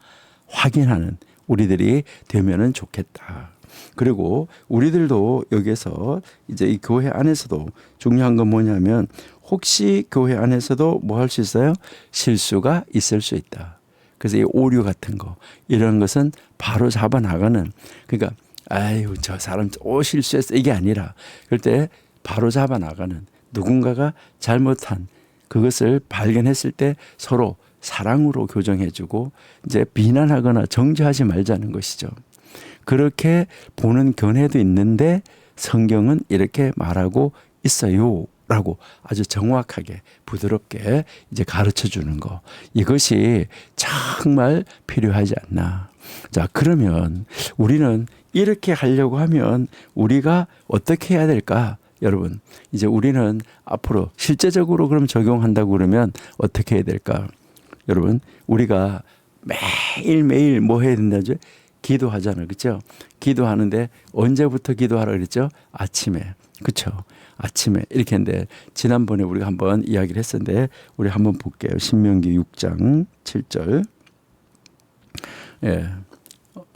확인하는 우리들이 되면은 좋겠다. 그리고 우리들도 여기서 이제 이 교회 안에서도 중요한 건 뭐냐면, 혹시 교회 안에서도 뭐 할 수 있어요? 실수가 있을 수 있다. 그래서 이 오류 같은 거, 이런 것은 바로 잡아 나가는, 그러니까 아유 저 사람 실수했어, 이게 아니라 그럴 때 바로 잡아 나가는, 누군가가 잘못한 그것을 발견했을 때 서로 사랑으로 교정해주고 이제 비난하거나 정죄하지 말자는 것이죠. 그렇게 보는 견해도 있는데 성경은 이렇게 말하고 있어요 라고 아주 정확하게 부드럽게 이제 가르쳐 주는 거, 이것이 정말 필요하지 않나. 자, 그러면 우리는 이렇게 하려고 하면 우리가 어떻게 해야 될까? 여러분, 이제 우리는 앞으로 실제적으로 그럼 적용한다고 그러면 어떻게 해야 될까? 여러분, 우리가 매일매일 뭐 해야 된다죠? 기도하잖아요. 그렇죠? 기도하는데 언제부터 기도하라 그랬죠? 아침에. 그렇죠? 아침에 이렇게 했는데, 지난번에 우리가 한번 이야기를 했었는데 우리 한번 볼게요. 신명기 6장 7절. 예.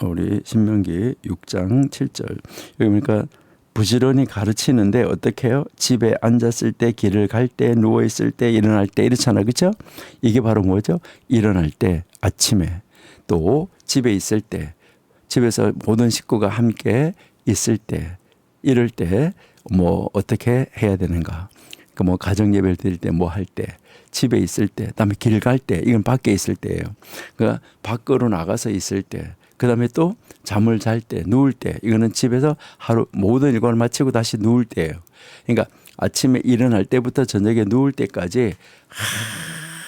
우리 신명기 6장 7절. 여기 보니까 부지런히 가르치는데 어떻게 해요? 집에 앉았을 때, 길을 갈 때, 누워 있을 때, 일어날 때 이렇잖아요. 그렇죠? 이게 바로 뭐죠? 일어날 때, 아침에, 또 집에 있을 때, 집에서 모든 식구가 함께 있을 때, 이럴 때 뭐 어떻게 해야 되는가? 그 뭐 가정 예배를 드릴 때, 뭐 할 때, 집에 있을 때, 그다음에 길 갈 때, 이건 밖에 있을 때예요. 그러니까 밖으로 나가서 있을 때, 그다음에 또 잠을 잘 때, 누울 때, 이거는 집에서 하루 모든 일과를 마치고 다시 누울 때예요. 그러니까 아침에 일어날 때부터 저녁에 누울 때까지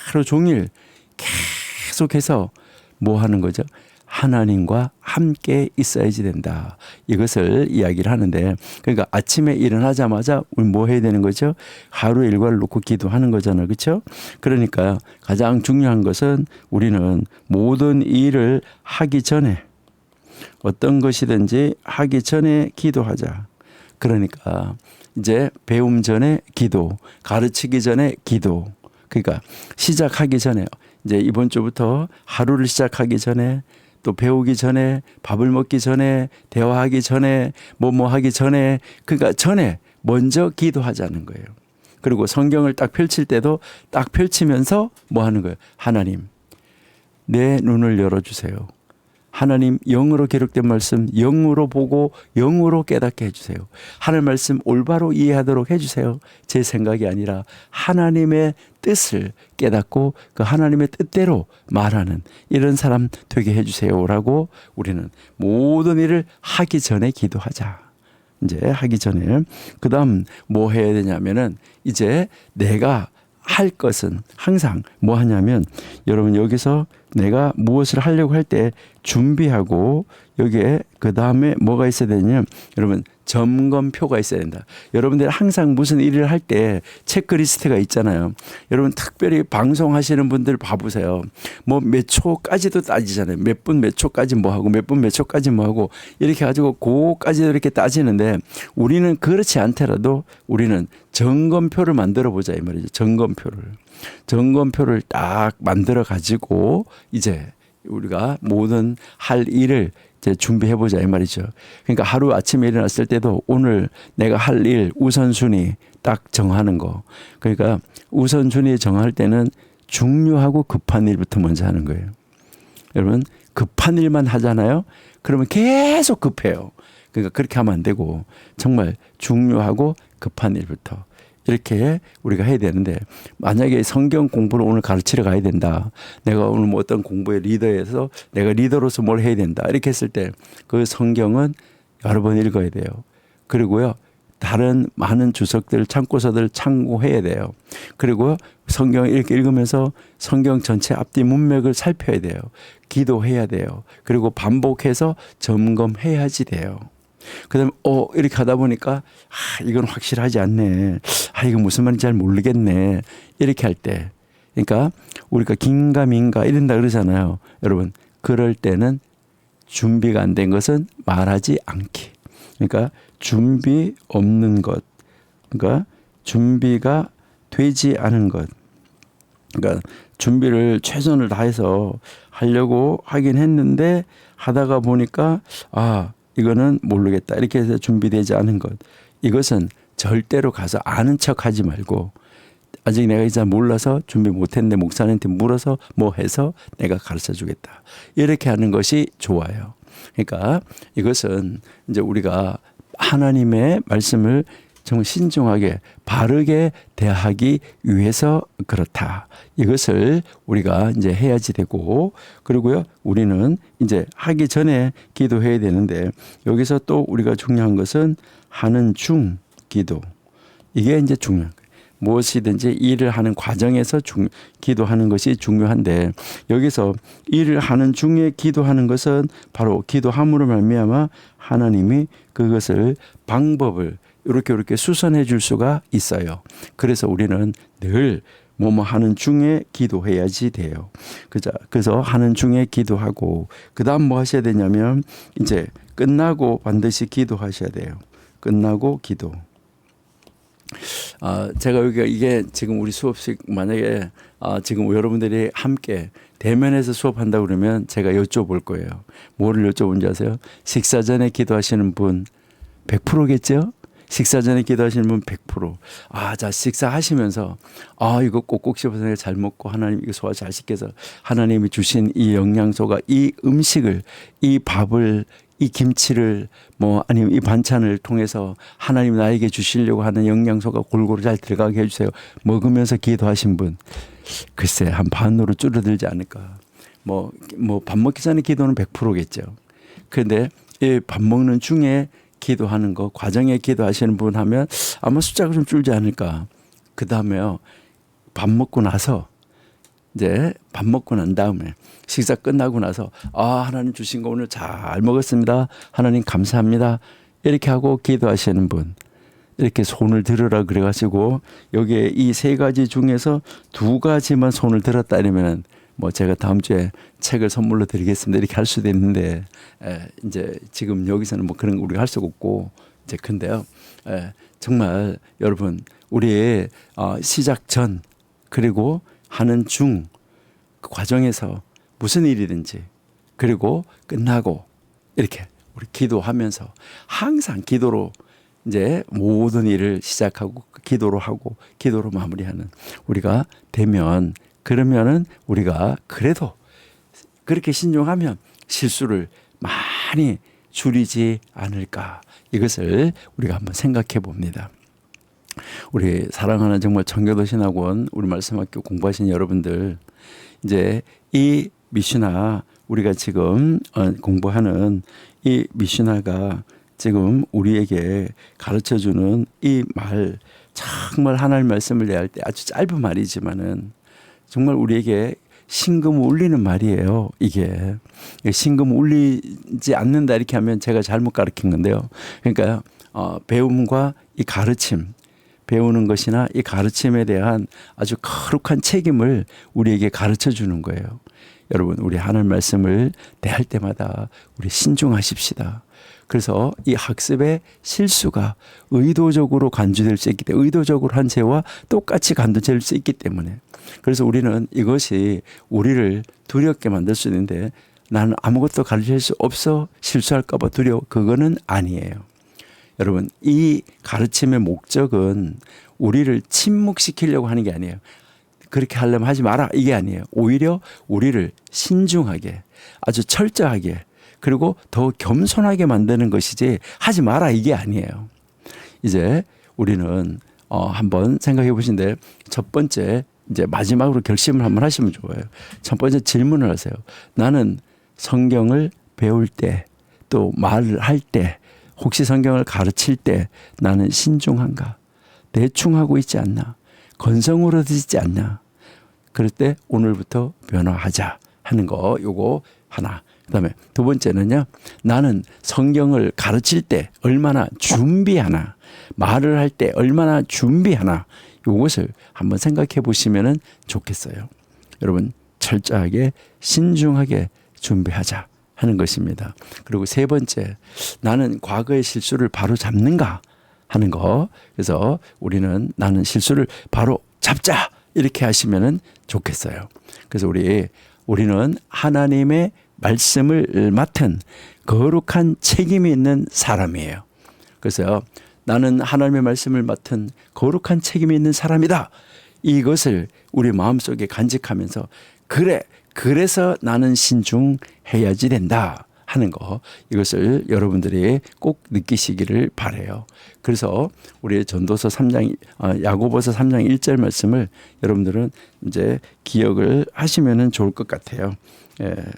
하루 종일 계속해서 뭐 하는 거죠? 하나님과 함께 있어야지 된다. 이것을 이야기를 하는데, 그러니까 아침에 일어나자마자 우리 뭐 해야 되는 거죠? 하루 일과를 놓고 기도하는 거잖아요. 그렇죠? 그러니까 가장 중요한 것은 우리는 모든 일을 하기 전에, 어떤 것이든지 하기 전에 기도하자. 그러니까 이제 배움 전에 기도, 가르치기 전에 기도. 그러니까 시작하기 전에, 이제 이번 주부터 하루를 시작하기 전에, 또 배우기 전에, 밥을 먹기 전에, 대화하기 전에, 뭐 하기 전에, 그러니까 전에 먼저 기도하자는 거예요. 그리고 성경을 딱 펼칠 때도 딱 펼치면서 뭐 하는 거예요? 하나님, 내 눈을 열어주세요. 하나님, 영으로 기록된 말씀 영으로 보고 영으로 깨닫게 해주세요. 하나님 말씀 올바로 이해하도록 해주세요. 제 생각이 아니라 하나님의 뜻을 깨닫고 그 하나님의 뜻대로 말하는 이런 사람 되게 해주세요라고, 우리는 모든 일을 하기 전에 기도하자. 이제 하기 전에. 그 다음 뭐 해야 되냐면은, 이제 내가 할 것은 항상 뭐 하냐면, 여러분 여기서 내가 무엇을 하려고 할 때 준비하고, 여기에 그 다음에 뭐가 있어야 되냐면, 여러분 점검표가 있어야 된다. 여러분들 항상 무슨 일을 할 때 체크리스트가 있잖아요. 여러분 특별히 방송하시는 분들 봐보세요. 뭐 몇 초까지도 따지잖아요. 몇 분 몇 초까지 뭐 하고, 몇 분 몇 초까지 뭐 하고, 이렇게 가지고 그거까지도 이렇게 따지는데, 우리는 그렇지 않더라도 우리는 점검표를 만들어 보자 이 말이죠. 점검표를 딱 만들어 가지고 이제 우리가 모든 할 일을 이제 준비해보자 이 말이죠. 그러니까 하루 아침에 일어났을 때도 오늘 내가 할 일 우선순위 딱 정하는 거. 그러니까 우선순위 정할 때는 중요하고 급한 일부터 먼저 하는 거예요. 여러분 급한 일만 하잖아요. 그러면 계속 급해요. 그러니까 그렇게 하면 안 되고 정말 중요하고 급한 일부터 이렇게 우리가 해야 되는데 만약에 성경 공부를 오늘 가르치러 가야 된다. 내가 오늘 뭐 어떤 공부의 리더에서 내가 리더로서 뭘 해야 된다. 이렇게 했을 때 그 성경은 여러 번 읽어야 돼요. 그리고요. 다른 많은 주석들, 참고서들 참고해야 돼요. 그리고 성경을 이렇게 읽으면서 성경 전체 앞뒤 문맥을 살펴야 돼요. 기도해야 돼요. 그리고 반복해서 점검해야지 돼요. 그다음에 이렇게 하다 보니까 이건 확실하지 않네. 이거 무슨 말인지 잘 모르겠네. 이렇게 할 때 그러니까 우리가 긴가민가 이런다 그러잖아요. 여러분 그럴 때는 준비가 안 된 것은 말하지 않기. 그러니까 준비 없는 것. 그러니까 준비가 되지 않은 것. 그러니까 준비를 최선을 다해서 하려고 하긴 했는데 하다가 보니까 이거는 모르겠다. 이렇게 해서 준비되지 않은 것. 이것은 절대로 가서 아는 척하지 말고 아직 내가 이제 몰라서 준비 못했는데 목사님한테 물어서 뭐 해서 내가 가르쳐 주겠다. 이렇게 하는 것이 좋아요. 그러니까 이것은 이제 우리가 하나님의 말씀을 정말 신중하게 바르게 대하기 위해서 그렇다. 이것을 우리가 이제 해야지 되고 그리고요 우리는 이제 하기 전에 기도해야 되는데 여기서 또 우리가 중요한 것은 하는 중 기도. 이게 이제 중요한 거예요. 무엇이든지 일을 하는 과정에서 기도하는 것이 중요한데 여기서 일을 하는 중에 기도하는 것은 바로 기도함으로 말미암아 하나님이 그것을 방법을 이렇게 수선해 줄 수가 있어요. 그래서 우리는 늘 뭐뭐 하는 중에 기도해야지 돼요. 그래서 하는 중에 기도하고 그다음 뭐 하셔야 되냐면 이제 끝나고 반드시 기도하셔야 돼요. 끝나고 기도. 제가 여기가 이게 지금 우리 수업식 만약에 지금 여러분들이 함께 대면에서 수업한다고 그러면 제가 여쭤볼 거예요. 뭐를 여쭤본지 아세요? 식사 전에 기도하시는 분 100%겠죠? 식사 전에 기도하시는 분 100%. 자, 식사하시면서 이거 꼭꼭 씹어서 내가 잘 먹고 하나님 이거 소화 잘 시켜서 하나님이 주신 이 영양소가 이 음식을 이 밥을 이 김치를 아니면 이 반찬을 통해서 하나님 나에게 주시려고 하는 영양소가 골고루 잘 들어가게 해주세요. 먹으면서 기도하신 분 글쎄 한 반으로 줄어들지 않을까. 밥 먹기 전에 기도는 100%겠죠. 그런데 이 밥 먹는 중에 기도하는 거 과정에 기도하시는 분 하면 아마 숫자가 좀 줄지 않을까. 그 다음에요 밥 먹고 나서 이제 밥 먹고 난 다음에 식사 끝나고 나서 하나님 주신 거 오늘 잘 먹었습니다. 하나님 감사합니다. 이렇게 하고 기도하시는 분 이렇게 손을 들으라 그래가지고 여기에 이 세 가지 중에서 두 가지만 손을 들었다 이러면 제가 다음 주에 책을 선물로 드리겠습니다. 이렇게 할 수도 있는데 이제 지금 여기서는 그런 거 우리가 할 수가 없고 이제 근데요 정말 여러분 우리의 시작 전 그리고 하는 중 그 과정에서 무슨 일이든지 그리고 끝나고 이렇게 우리 기도하면서 항상 기도로 이제 모든 일을 시작하고 기도로 하고 기도로 마무리하는 우리가 되면 그러면은 우리가 그래도 그렇게 신중하면 실수를 많이 줄이지 않을까 이것을 우리가 한번 생각해 봅니다. 우리 사랑하는 정말 청교도 신학원 우리 말씀학교 공부하신 여러분들 이제 이 미슈나 우리가 지금 공부하는 이 미슈나가 지금 우리에게 가르쳐주는 이 말 정말 하나님 말씀을 내할 때 아주 짧은 말이지만은 정말 우리에게 심금 울리는 말이에요. 이게 심금 울리지 않는다 이렇게 하면 제가 잘못 가르친 건데요. 그러니까 배움과 이 가르침 배우는 것이나 이 가르침에 대한 아주 거룩한 책임을 우리에게 가르쳐 주는 거예요. 여러분 우리 하나님 말씀을 대할 때마다 우리 신중하십시다. 그래서 이 학습의 실수가 의도적으로 간주될 수 있기 때문에 의도적으로 한 죄와 똑같이 간주될 수 있기 때문에 그래서 우리는 이것이 우리를 두렵게 만들 수 있는데 나는 아무것도 가르칠 수 없어 실수할까 봐 두려워. 그거는 아니에요. 여러분, 이 가르침의 목적은 우리를 침묵시키려고 하는 게 아니에요. 그렇게 하려면 하지 마라 이게 아니에요. 오히려 우리를 신중하게 아주 철저하게 그리고 더 겸손하게 만드는 것이지 하지 마라 이게 아니에요. 이제 우리는 한번 생각해 보신데 첫 번째 이제 마지막으로 결심을 한번 하시면 좋아요. 첫 번째 질문을 하세요. 나는 성경을 배울 때 또 말을 할 때 혹시 성경을 가르칠 때 나는 신중한가? 대충 하고 있지 않나? 건성으로 듣지 않나? 그럴 때 오늘부터 변화하자 하는 거 요거 하나. 그다음에 두 번째는요. 나는 성경을 가르칠 때 얼마나 준비하나? 말을 할 때 얼마나 준비하나? 요것을 한번 생각해 보시면 좋겠어요. 여러분 철저하게 신중하게 준비하자 하는 것입니다. 그리고 세 번째 나는 과거의 실수를 바로 잡는가 하는 거. 그래서 우리는 나는 실수를 바로 잡자 이렇게 하시면 좋겠어요. 그래서 우리는 하나님의 말씀을 맡은 거룩한 책임이 있는 사람이에요. 그래서 나는 하나님의 말씀을 맡은 거룩한 책임이 있는 사람이다. 이것을 우리 마음속에 간직하면서 그래서 나는 신중해야지 된다 하는 거. 이것을 여러분들이 꼭 느끼시기를 바라요. 그래서 우리 전도서 3장 야고보서 3장 1절 말씀을 여러분들은 이제 기억을 하시면 좋을 것 같아요.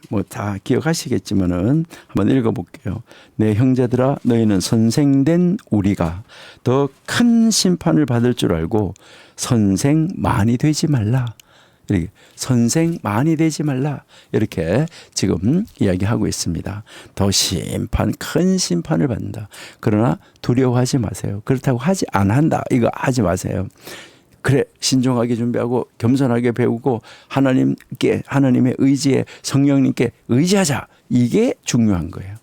뭐 다 기억하시겠지만은 한번 읽어볼게요. 내 형제들아 너희는 선생된 우리가 더 큰 심판을 받을 줄 알고 선생 많이 되지 말라. 이렇게 선생 많이 되지 말라. 이렇게 지금 이야기하고 있습니다. 더 큰 심판을 받는다. 그러나 두려워하지 마세요. 그렇다고 안 한다. 이거 하지 마세요. 그래 신중하게 준비하고 겸손하게 배우고 하나님의 의지에 성령님께 의지하자. 이게 중요한 거예요.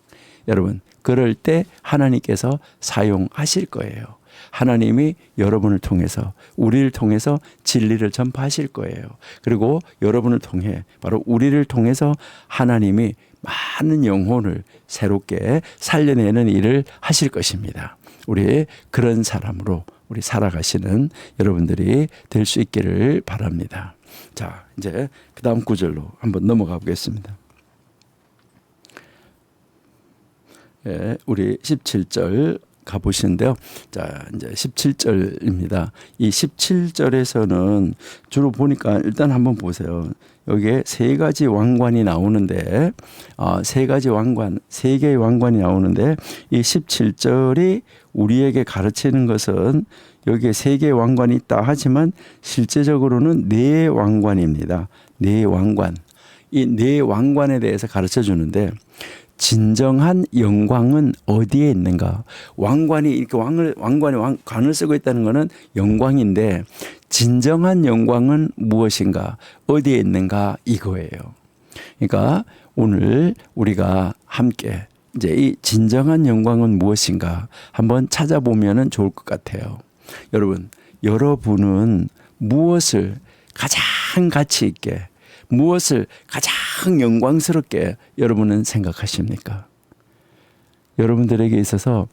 여러분 그럴 때 하나님께서 사용하실 거예요. 하나님이 여러분을 통해서 우리를 통해서 진리를 전파하실 거예요. 그리고 여러분을 통해 바로 우리를 통해서 하나님이 많은 영혼을 새롭게 살려내는 일을 하실 것입니다. 우리 그런 사람으로 우리 살아가시는 여러분들이 될 수 있기를 바랍니다. 자, 이제 그 다음 구절로 한번 넘어가 보겠습니다. 우리 17절 가보시는데요. 자, 이제 17절입니다. 이 17절에서는 주로 보니까 일단 한번 보세요. 여기에 세 가지 왕관이 나오는데, 세 개의 왕관이 나오는데, 이 17절이 우리에게 가르치는 것은 여기에 세 개의 왕관이 있다 하지만 실제적으로는 네 왕관입니다. 네 왕관. 이 네 왕관에 대해서 가르쳐 주는데, 진정한 영광은 어디에 있는가? 왕관이 이렇게 관을 쓰고 있다는 것은 영광인데 진정한 영광은 무엇인가? 어디에 있는가? 이거예요. 그러니까 오늘 우리가 함께 이제 이 진정한 영광은 무엇인가 한번 찾아보면 좋을 것 같아요. 여러분은 무엇을 가장 가치 있게 무엇을 가장 영광스럽게 여러분은 생각하십니까? 여러분들에게 있어서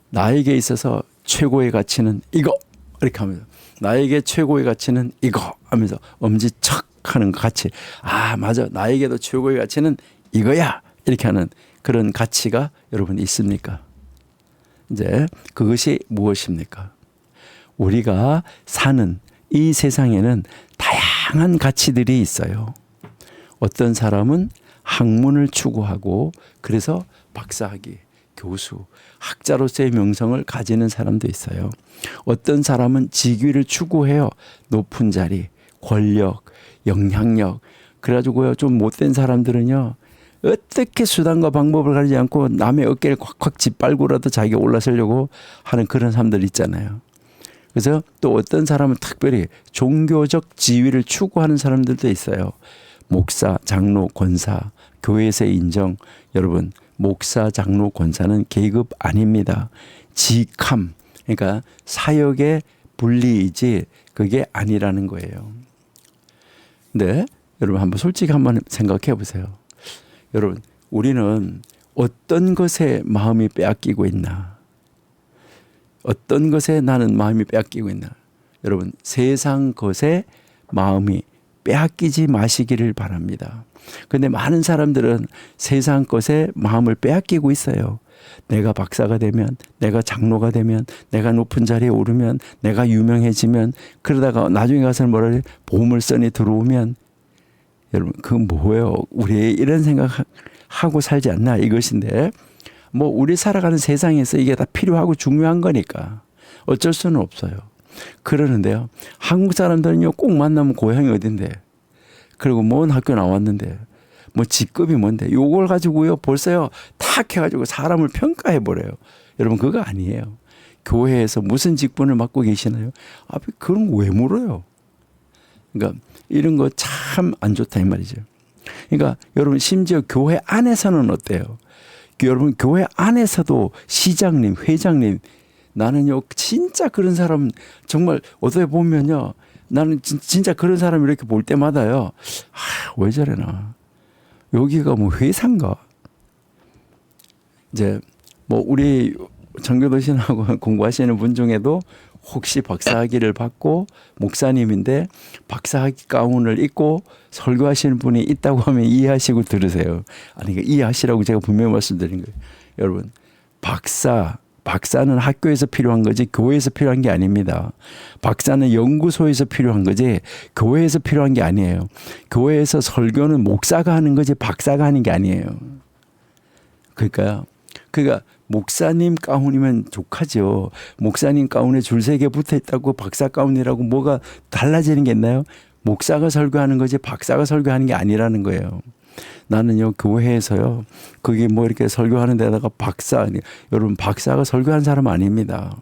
나에게 있어서 최고의 가치는 이거 이렇게 하면서 나에게 최고의 가치는 이거 하면서 엄지척하는 가치. 맞아 나에게도 최고의 가치는 이거야 이렇게 하는 그런 가치가 여러분 있습니까? 이제 그것이 무엇입니까? 우리가 사는 이 세상에는 다양한 가치들이 있어요. 어떤 사람은 학문을 추구하고 그래서 박사학위, 교수, 학자로서의 명성을 가지는 사람도 있어요. 어떤 사람은 직위를 추구해요. 높은 자리, 권력, 영향력. 그래가지고요 좀 못된 사람들은요 어떻게 수단과 방법을 가리지 않고 남의 어깨를 콱콱 짓밟고라도 자기가 올라서려고 하는 그런 사람들 있잖아요. 그래서 또 어떤 사람은 특별히 종교적 지위를 추구하는 사람들도 있어요. 목사, 장로, 권사, 교회에서의 인정. 여러분, 목사, 장로, 권사는 계급 아닙니다. 직함, 그러니까 사역의 분리이지 그게 아니라는 거예요. 근데 여러분 한번 솔직히 한번 생각해 보세요. 여러분, 우리는 어떤 것에 마음이 빼앗기고 있나? 어떤 것에 나는 마음이 빼앗기고 있나? 여러분, 세상 것에 마음이 빼앗기지 마시기를 바랍니다. 그런데 많은 사람들은 세상 것에 마음을 빼앗기고 있어요. 내가 박사가 되면, 내가 장로가 되면, 내가 높은 자리에 오르면, 내가 유명해지면, 그러다가 나중에 가서 뭐라 그래? 보물선이 들어오면, 여러분, 그건 뭐예요? 우리 이런 생각하고 살지 않나 이것인데, 뭐 우리 살아가는 세상에서 이게 다 필요하고 중요한 거니까 어쩔 수는 없어요. 그러는데요, 한국 사람들은요, 꼭 만나면 고향이 어딘데, 그리고 먼 학교 나왔는데, 뭐 직급이 뭔데, 요걸 가지고요 벌써요 탁 해가지고 사람을 평가해 버려요. 여러분, 그거 아니에요. 교회에서 무슨 직분을 맡고 계시나요? 아, 그런 거 왜 물어요? 그러니까 이런 거 참 안 좋다 이 말이죠. 그러니까 여러분, 심지어 교회 안에서는 어때요? 여러분, 교회 안에서도 시장님, 회장님, 나는요 진짜 그런 사람 정말 어떻게 보면요, 나는 진짜 그런 사람 이렇게 볼 때마다요, 왜 저래나, 여기가 뭐 회사인가? 이제 뭐 우리 정교도신하고 공부하시는 분 중에도 혹시 박사학위를 받고 목사님인데 박사학위 가운을 입고 설교하시는 분이 있다고 하면 이해하시고 들으세요. 아니, 이해하시라고 제가 분명히 말씀드린 거예요. 여러분, 박사는 학교에서 필요한 거지 교회에서 필요한 게 아닙니다. 박사는 연구소에서 필요한 거지 교회에서 필요한 게 아니에요. 교회에서 설교는 목사가 하는 거지 박사가 하는 게 아니에요. 그러니까 목사님 가운이면 족하죠. 목사님 가운에 줄세개 붙어 있다고 박사 가운이라고 뭐가 달라지는 게 있나요? 목사가 설교하는 거지 박사가 설교하는 게 아니라는 거예요. 나는요, 교회에서요, 그게 뭐 이렇게 설교하는 데다가 여러분, 박사가 설교한 사람 아닙니다.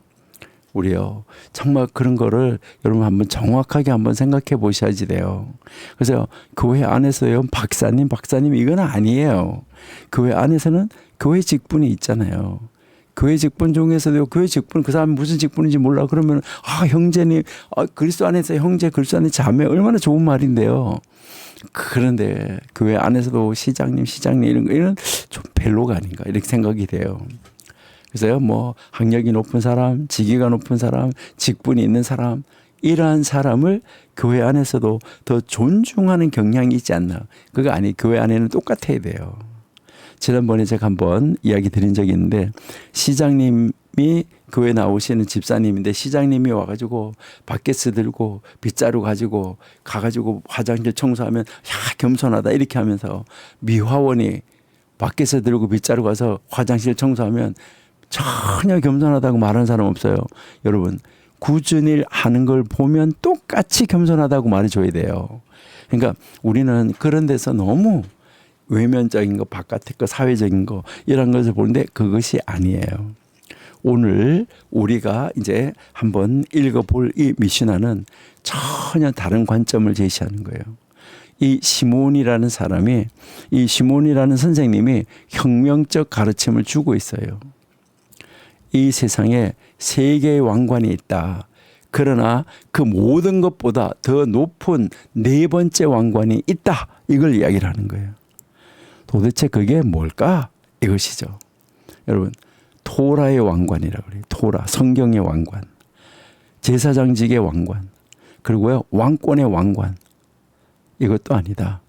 우리요, 정말 그런 거를 여러분 한번 정확하게 한번 생각해 보셔야지 돼요. 그래서 교회 안에서요, 박사님 이건 아니에요. 교회 안에서는 교회 직분이 있잖아요. 교회 직분 중에서도 교회 직분, 그 사람이 무슨 직분인지 몰라. 그러면, 형제님, 그리스도 안에서 형제, 그리스도 안에 자매, 얼마나 좋은 말인데요. 그런데 교회 안에서도 시장님 이런 좀 별로가 아닌가 이렇게 생각이 돼요. 그래서요, 뭐 학력이 높은 사람, 직위가 높은 사람, 직분이 있는 사람, 이러한 사람을 교회 안에서도 더 존중하는 경향이 있지 않나. 그거 아니, 교회 안에는 똑같아야 돼요. 지난번에 제가 한번 이야기 드린 적이 있는데, 시장님이 교회 나오시는 집사님인데 시장님이 와가지고 바켓스 들고 빗자루 가지고 가가지고 화장실 청소하면, 야, 겸손하다 이렇게 하면서, 미화원이 바켓스 들고 빗자루 가서 화장실 청소하면 전혀 겸손하다고 말하는 사람 없어요. 여러분, 꾸준히 하는 걸 보면 똑같이 겸손하다고 말해줘야 돼요. 그러니까 우리는 그런 데서 너무 외면적인 거, 바깥의 거, 사회적인 거, 이런 것을 보는데 그것이 아니에요. 오늘 우리가 이제 한번 읽어볼 이 미시나는 전혀 다른 관점을 제시하는 거예요. 이 시몬이라는 선생님이 혁명적 가르침을 주고 있어요. 이 세상에 세 개의 왕관이 있다. 그러나 그 모든 것보다 더 높은 네 번째 왕관이 있다. 이걸 이야기를 하는 거예요. 도대체 그게 뭘까? 이것이죠. 여러분, 토라의 왕관이라고 그래요. 토라, 성경의 왕관. 제사장직의 왕관. 그리고요, 왕권의 왕관. 이것도 아니다.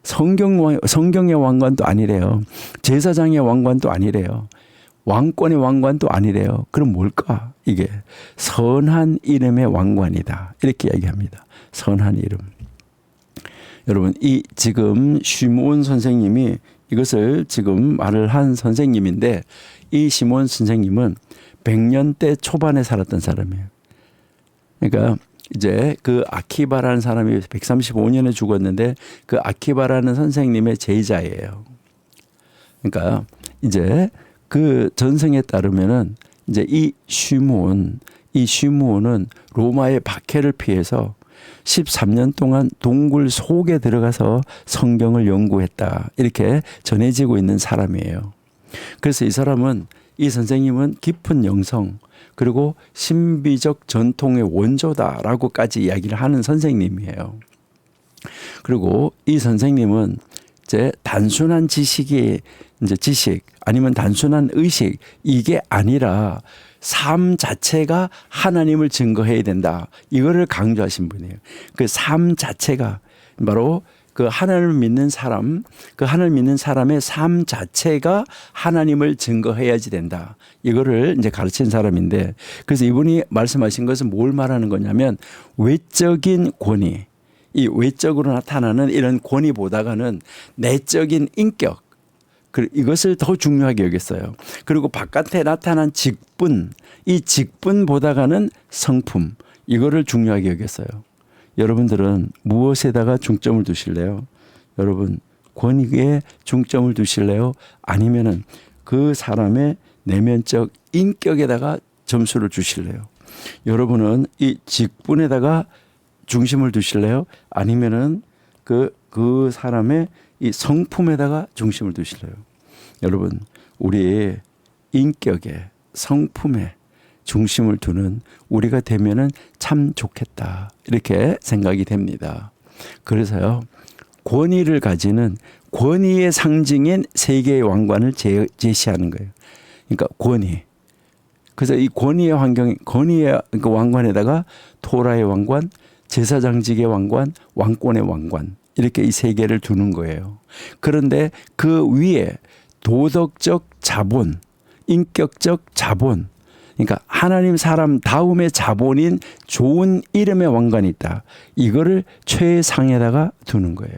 성경의 왕관도 아니래요. 제사장의 왕관도 아니래요. 왕권의 왕관도 아니래요. 그럼 뭘까? 이게 선한 이름의 왕관이다. 이렇게 이야기합니다. 선한 이름. 여러분, 이 지금 시몬 선생님이 이것을 지금 말을 한 선생님인데, 이 시몬 선생님은 100년대 초반에 살았던 사람이에요. 그러니까 이제 그 아키바라는 사람이 135년에 죽었는데, 그 아키바라는 선생님의 제자예요. 그러니까 이제 그 전승에 따르면은 이제 이 시몬은 로마의 박해를 피해서 13년 동안 동굴 속에 들어가서 성경을 연구했다. 이렇게 전해지고 있는 사람이에요. 그래서 이 선생님은 깊은 영성, 그리고 신비적 전통의 원조다라고까지 이야기를 하는 선생님이에요. 그리고 이 선생님은 이제 단순한 지식이 이제 지식 아니면 단순한 의식 이게 아니라 삶 자체가 하나님을 증거해야 된다. 이거를 강조하신 분이에요. 그 삶 자체가 바로 그 하나님을 믿는 사람, 그 하나님을 믿는 사람의 삶 자체가 하나님을 증거해야지 된다. 이거를 이제 가르친 사람인데, 그래서 이분이 말씀하신 것은 뭘 말하는 거냐면 외적인 권위, 이 외적으로 나타나는 이런 권위보다가는 내적인 인격, 이것을 더 중요하게 여겼어요. 그리고 바깥에 나타난 직분, 이 직분보다가는 성품, 이거를 중요하게 여겼어요. 여러분들은 무엇에다가 중점을 두실래요? 여러분, 권위에 중점을 두실래요? 아니면은 그 사람의 내면적 인격에다가 점수를 주실래요? 여러분은 이 직분에다가 중심을 두실래요? 아니면은 그 사람의 이 성품에다가 중심을 두실래요? 여러분, 우리의 인격에, 성품에 중심을 두는 우리가 되면은 참 좋겠다. 이렇게 생각이 됩니다. 그래서요, 권위를 가지는 권위의 상징인 세계의 왕관을 제시하는 거예요. 그러니까 권위. 그래서 이 권위의 권위의 그 왕관에다가 토라의 왕관, 제사장직의 왕관, 왕권의 왕관. 이렇게 이 세 개를 두는 거예요. 그런데 그 위에 도덕적 자본, 인격적 자본, 그러니까 하나님 사람 다음의 자본인 좋은 이름의 왕관이 있다. 이거를 최상에다가 두는 거예요.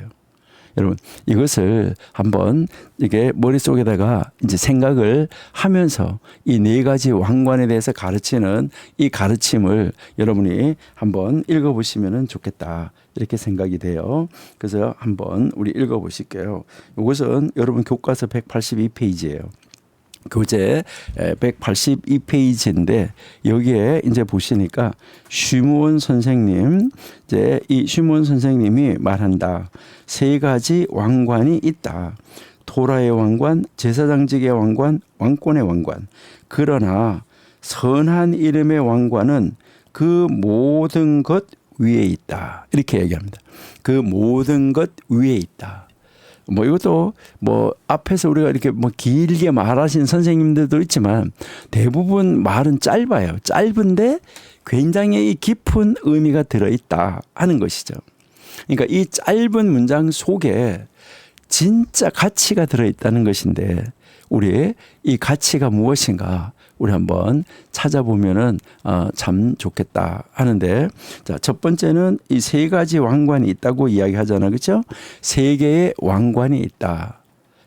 여러분, 이것을 한번 이게 머릿속에다가 이제 생각을 하면서 이 네 가지 왕관에 대해서 가르치는 이 가르침을 여러분이 한번 읽어보시면 좋겠다. 이렇게 생각이 돼요. 그래서 한번 우리 읽어보실게요. 이것은 여러분 교과서 182페이지예요. 교재 182페이지인데 여기에 이제 보시니까 쉬무원 선생님, 이제 이 쉬무원 선생님이 말한다. 세 가지 왕관이 있다. 토라의 왕관, 제사장직의 왕관, 왕권의 왕관. 그러나 선한 이름의 왕관은 그 모든 것 위에 있다. 이렇게 얘기합니다. 그 모든 것 위에 있다. 뭐 이것도 뭐 앞에서 우리가 이렇게 뭐 길게 말하신 선생님들도 있지만 대부분 말은 짧아요. 짧은데 굉장히 깊은 의미가 들어있다 하는 것이죠. 그러니까 이 짧은 문장 속에 진짜 가치가 들어있다는 것인데 우리의 이 가치가 무엇인가 우리 한번 찾아보면은 참 좋겠다 하는데, 자, 첫 번째는 이 세 가지 왕관이 있다고 이야기하잖아요. 그렇죠? 세 개의 왕관이 있다.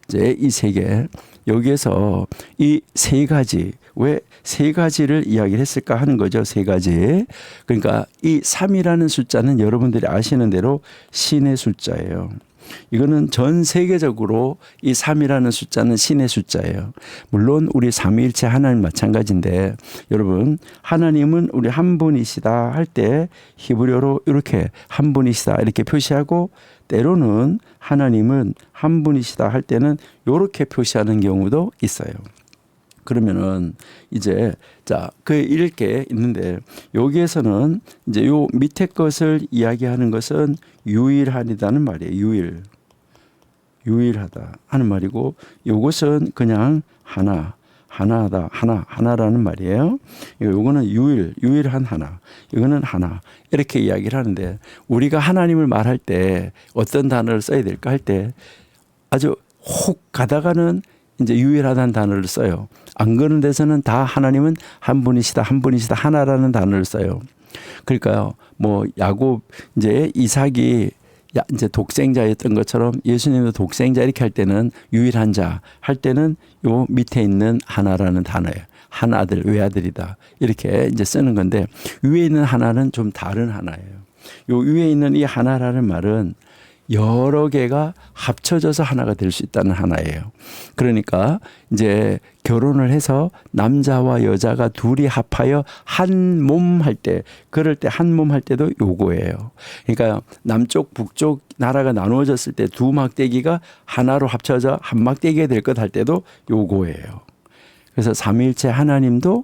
이제 이 세 개. 여기에서 이 세 가지, 왜 세 가지를 이야기를 했을까 하는 거죠. 세 가지. 그러니까 이 3이라는 숫자는 여러분들이 아시는 대로 신의 숫자예요. 이거는 전 세계적으로 이 3이라는 숫자는 신의 숫자예요. 물론 우리 삼위일체 하나님 마찬가지인데 여러분, 하나님은 우리 한 분이시다 할 때 히브리어로 이렇게 한 분이시다 이렇게 표시하고, 때로는 하나님은 한 분이시다 할 때는 이렇게 표시하는 경우도 있어요. 그러면은 이제 그 이렇게 있는데 여기에서는 이제 요 밑에 것을 이야기하는 것은 유일하다는 말이에요. 유일하다 하는 말이고, 요것은 그냥 하나하다, 하나라는 말이에요. 요거는 유일한 하나, 이거는 하나, 이렇게 이야기를 하는데, 우리가 하나님을 말할 때 어떤 단어를 써야 될까 할 때 아주 혹 가다가는 이제 유일하다는 단어를 써요. 안 그런 데서는 다 하나님은 한 분이시다, 하나라는 단어를 써요. 그러니까요, 뭐 야곱, 이제 이삭이 이제 독생자였던 것처럼 예수님도 독생자 이렇게 할 때는 유일한 자 할 때는 요 밑에 있는 하나라는 단어예요. 한 아들, 외아들이다. 이렇게 이제 쓰는 건데, 위에 있는 하나는 좀 다른 하나예요. 요 위에 있는 이 하나라는 말은 여러 개가 합쳐져서 하나가 될 수 있다는 하나예요. 그러니까 이제 결혼을 해서 남자와 여자가 둘이 합하여 한 몸 할 때, 그럴 때 한 몸 할 때도 요거예요. 그러니까 남쪽 북쪽 나라가 나누어졌을 때 두 막대기가 하나로 합쳐져 한 막대기가 될 것 할 때도 요거예요. 그래서 삼위일체 하나님도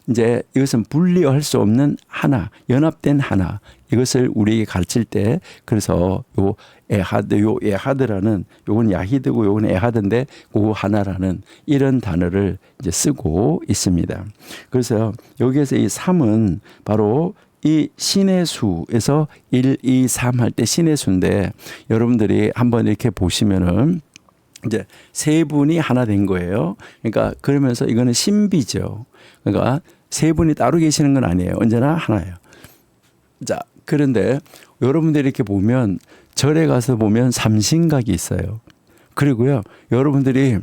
이제 이것은 분리할 수 없는 하나, 연합된 하나. 이것을 우리에게 가르칠 때 그래서 요 에하드라는 요건 야히드고 요건 에하드인데 그 하나라는 이런 단어를 이제 쓰고 있습니다. 그래서 여기에서 이 3은 바로 이 신의 수에서 1, 2, 3 할 때 신의 수인데 여러분들이 한번 이렇게 보시면은 이제 세 분이 하나 된 거예요. 그러니까 그러면서 이거는 신비죠. 그러니까 세 분이 따로 계시는 건 아니에요. 언제나 하나예요. 자, 그런데 여러분들이 이렇게 보면 절에 가서 보면 삼신각이 있어요. 그리고요, 여러분들이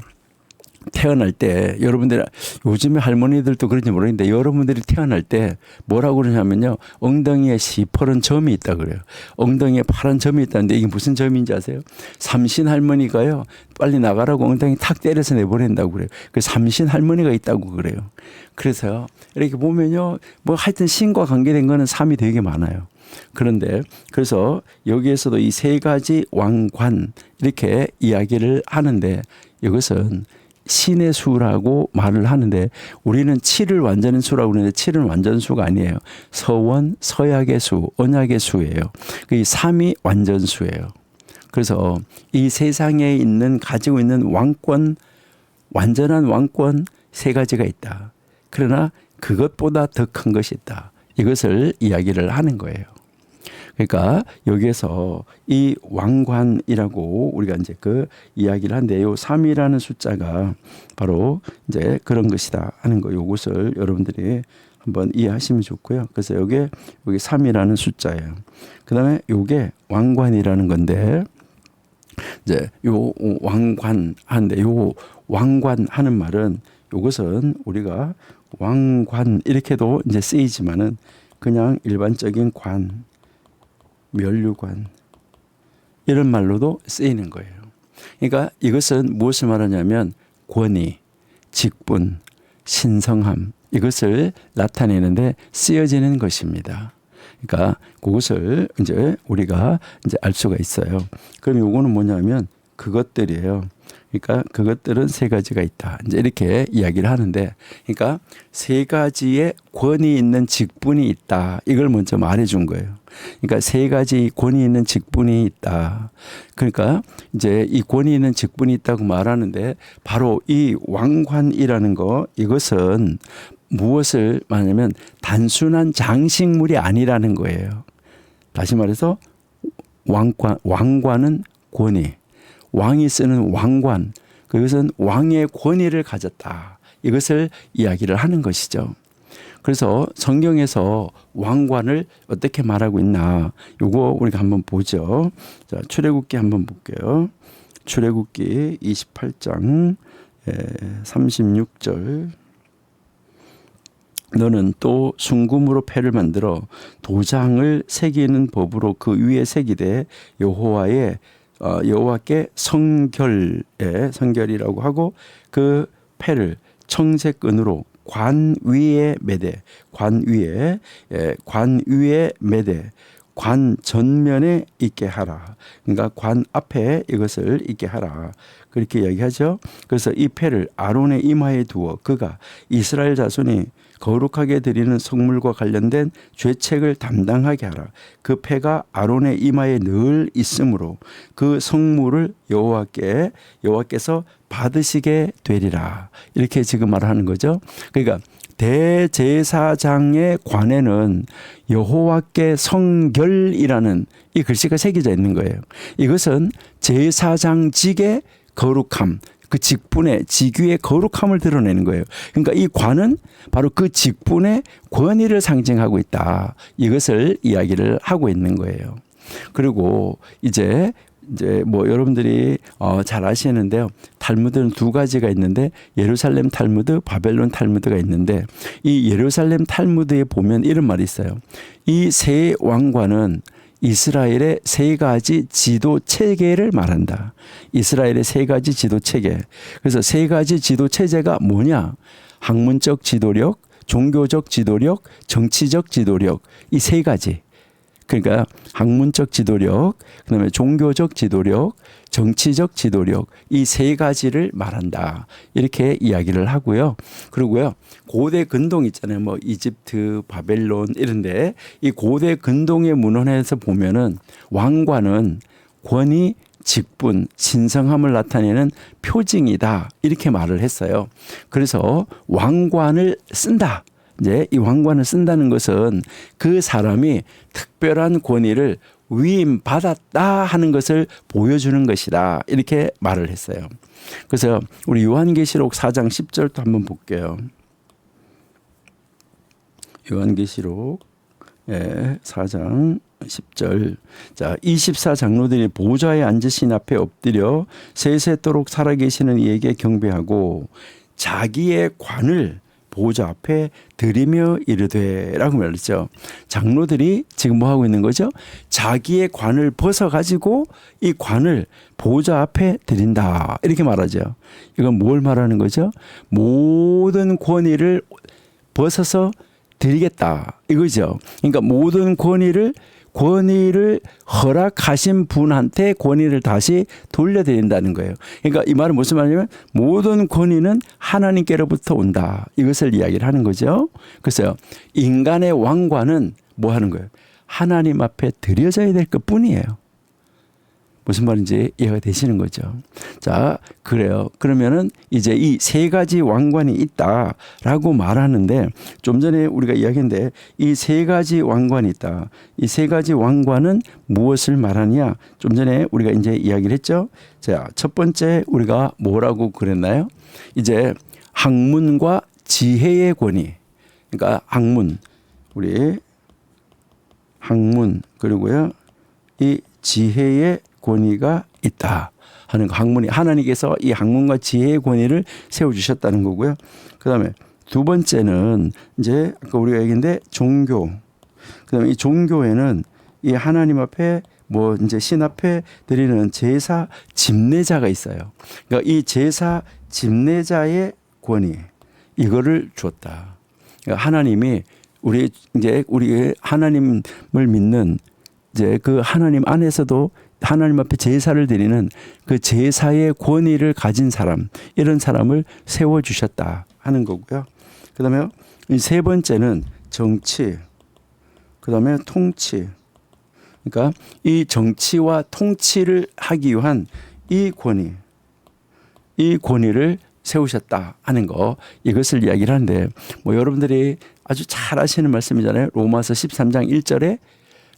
태어날 때 여러분들 요즘에 할머니들도 그런지 모르겠는데 여러분들이 태어날 때 뭐라고 그러냐면요, 엉덩이에 시퍼런 점이 있다 그래요. 엉덩이에 파란 점이 있다는데 이게 무슨 점인지 아세요? 삼신 할머니가요 빨리 나가라고 엉덩이 탁 때려서 내보낸다고 그래요. 그 삼신 할머니가 있다고 그래요. 그래서 이렇게 보면요, 뭐 하여튼 신과 관계된 거는 삶이 되게 많아요. 그런데 그래서 여기에서도 이 세 가지 왕관 이렇게 이야기를 하는데 이것은 신의 수라고 말을 하는데 우리는 7을 완전한 수라고 그러는데 7은 완전수가 아니에요. 서원, 서약의 수, 언약의 수예요. 이 3이 완전수예요. 그래서 이 세상에 있는 가지고 있는 왕권, 완전한 왕권 세 가지가 있다. 그러나 그것보다 더 큰 것이 있다. 이것을 이야기를 하는 거예요. 그러니까 여기에서 이 왕관이라고 우리가 이제 그 이야기를 하는데 요 3이라는 숫자가 바로 이제 그런 것이다 하는 거, 요것을 여러분들이 한번 이해하시면 좋고요. 그래서 여기 3이라는 숫자예요. 그다음에 요게 왕관이라는 건데 이제 요 왕관 하는데 요 왕관 하는 말은 요것은 우리가 왕관 이렇게도 이제 쓰이지만은 그냥 일반적인 관, 면류관 이런 말로도 쓰이는 거예요. 그러니까 이것은 무엇을 말하냐면 권위, 직분, 신성함 이것을 나타내는데 쓰여지는 것입니다. 그러니까 그것을 이제 우리가 이제 알 수가 있어요. 그럼 요거는 뭐냐면 그것들이에요. 그러니까 그것들은 세 가지가 있다. 이제 이렇게 이야기를 하는데, 그러니까 세 가지의 권위 있는 직분이 있다. 이걸 먼저 말해준 거예요. 그러니까 세 가지 권위 있는 직분이 있다. 그러니까 이제 이 권위 있는 직분이 있다고 말하는데 바로 이 왕관이라는 거 이것은 무엇을 말하냐면 단순한 장식물이 아니라는 거예요. 다시 말해서 왕관은 권위. 왕이 쓰는 왕관, 그것은 왕의 권위를 가졌다. 이것을 이야기를 하는 것이죠. 그래서 성경에서 왕관을 어떻게 말하고 있나, 요거 우리가 한번 보죠. 자, 출애굽기 한번 볼게요. 출애굽기 28장 36절. 너는 또 순금으로 패를 만들어 도장을 새기는 법으로 그 위에 새기되 여호와께 성결이라고 하고 그 패를 청색끈으로 관 위에 매되 관 위에 매되 관 전면에 있게 하라. 그러니까 관 앞에 이것을 있게 하라. 그렇게 이야기하죠. 그래서 이 패를 아론의 이마에 두어 그가 이스라엘 자손이 거룩하게 드리는 성물과 관련된 죄책을 담당하게 하라. 그 패가 아론의 이마에 늘 있으므로 그 성물을 여호와께서 받으시게 되리라. 이렇게 지금 말하는 거죠. 그러니까 대제사장의 관에는 여호와께 성결이라는 이 글씨가 새겨져 있는 거예요. 이것은 제사장직의 거룩함, 그 직분의 직위의 거룩함을 드러내는 거예요. 그러니까 이 관은 바로 그 직분의 권위를 상징하고 있다. 이것을 이야기를 하고 있는 거예요. 그리고 이제 뭐 여러분들이 잘 아시는데요. 탈무드는 두 가지가 있는데 예루살렘 탈무드, 바벨론 탈무드가 있는데 이 예루살렘 탈무드에 보면 이런 말이 있어요. 이 세 왕관은 이스라엘의 세 가지 지도 체계를 말한다. 이스라엘의 세 가지 지도 체계. 그래서 세 가지 지도 체제가 뭐냐? 학문적 지도력, 종교적 지도력, 정치적 지도력. 이 세 가지. 그러니까 학문적 지도력, 그다음에 종교적 지도력, 정치적 지도력 이 세 가지를 말한다. 이렇게 이야기를 하고요. 그리고요. 고대 근동 있잖아요. 뭐 이집트, 바벨론 이런데 이 고대 근동의 문헌에서 보면은 왕관은 권위, 직분, 신성함을 나타내는 표징이다. 이렇게 말을 했어요. 그래서 왕관을 쓴다. 이제 이 왕관을 쓴다는 것은 그 사람이 특별한 권위를 위임받았다 하는 것을 보여주는 것이다. 이렇게 말을 했어요. 그래서 우리 요한계시록 4장 10절도 한번 볼게요. 요한계시록 4장 10절. 자, 24장로들이 보좌에 앉으신 앞에 엎드려 세세토록 살아계시는 이에게 경배하고 자기의 관을 보좌 앞에 드리며 이르되라고 말했죠. 장로들이 지금 뭐 하고 있는 거죠? 자기의 관을 벗어 가지고 이 관을 보좌 앞에 드린다. 이렇게 말하죠. 이건 뭘 말하는 거죠? 모든 권위를 벗어서 드리겠다. 이거죠. 그러니까 모든 권위를 허락하신 분한테 권위를 다시 돌려드린다는 거예요. 그러니까 이 말은 무슨 말이냐면 모든 권위는 하나님께로부터 온다. 이것을 이야기를 하는 거죠. 그래서 인간의 왕관은 뭐 하는 거예요? 하나님 앞에 드려져야 될 것뿐이에요. 무슨 말인지 이해가 되시는 거죠. 자, 그래요. 그러면은 이제 이 세 가지 왕관이 있다라고 말하는데 좀 전에 우리가 이야기했는데 이 세 가지 왕관이 있다. 이 세 가지 왕관은 무엇을 말하냐? 좀 전에 우리가 이제 이야기를 했죠. 자, 첫 번째 우리가 뭐라고 그랬나요? 이제 학문과 지혜의 권위. 그러니까 학문, 우리 학문 그리고요 이 지혜의 권위가 있다 하는 거. 학문이 하나님께서 이 학문과 지혜의 권위를 세워주셨다는 거고요. 그다음에 두 번째는 이제 아까 우리가 얘기했는데 종교. 그다음에 이 종교에는 이 하나님 앞에 뭐 이제 신 앞에 드리는 제사 집례자가 있어요. 그러니까 이 제사 집례자의 권위 이거를 줬다. 그러니까 하나님이 우리 하나님을 믿는 이제 그 하나님 안에서도 하나님 앞에 제사를 드리는 그 제사의 권위를 가진 사람, 이런 사람을 세워주셨다 하는 거고요. 그 다음에 세 번째는 정치, 그 다음에 통치. 그러니까 이 정치와 통치를 하기 위한 이 권위를 세우셨다 하는 거, 이것을 이야기를 하는데 뭐 여러분들이 아주 잘 아시는 말씀이잖아요. 로마서 13장 1절에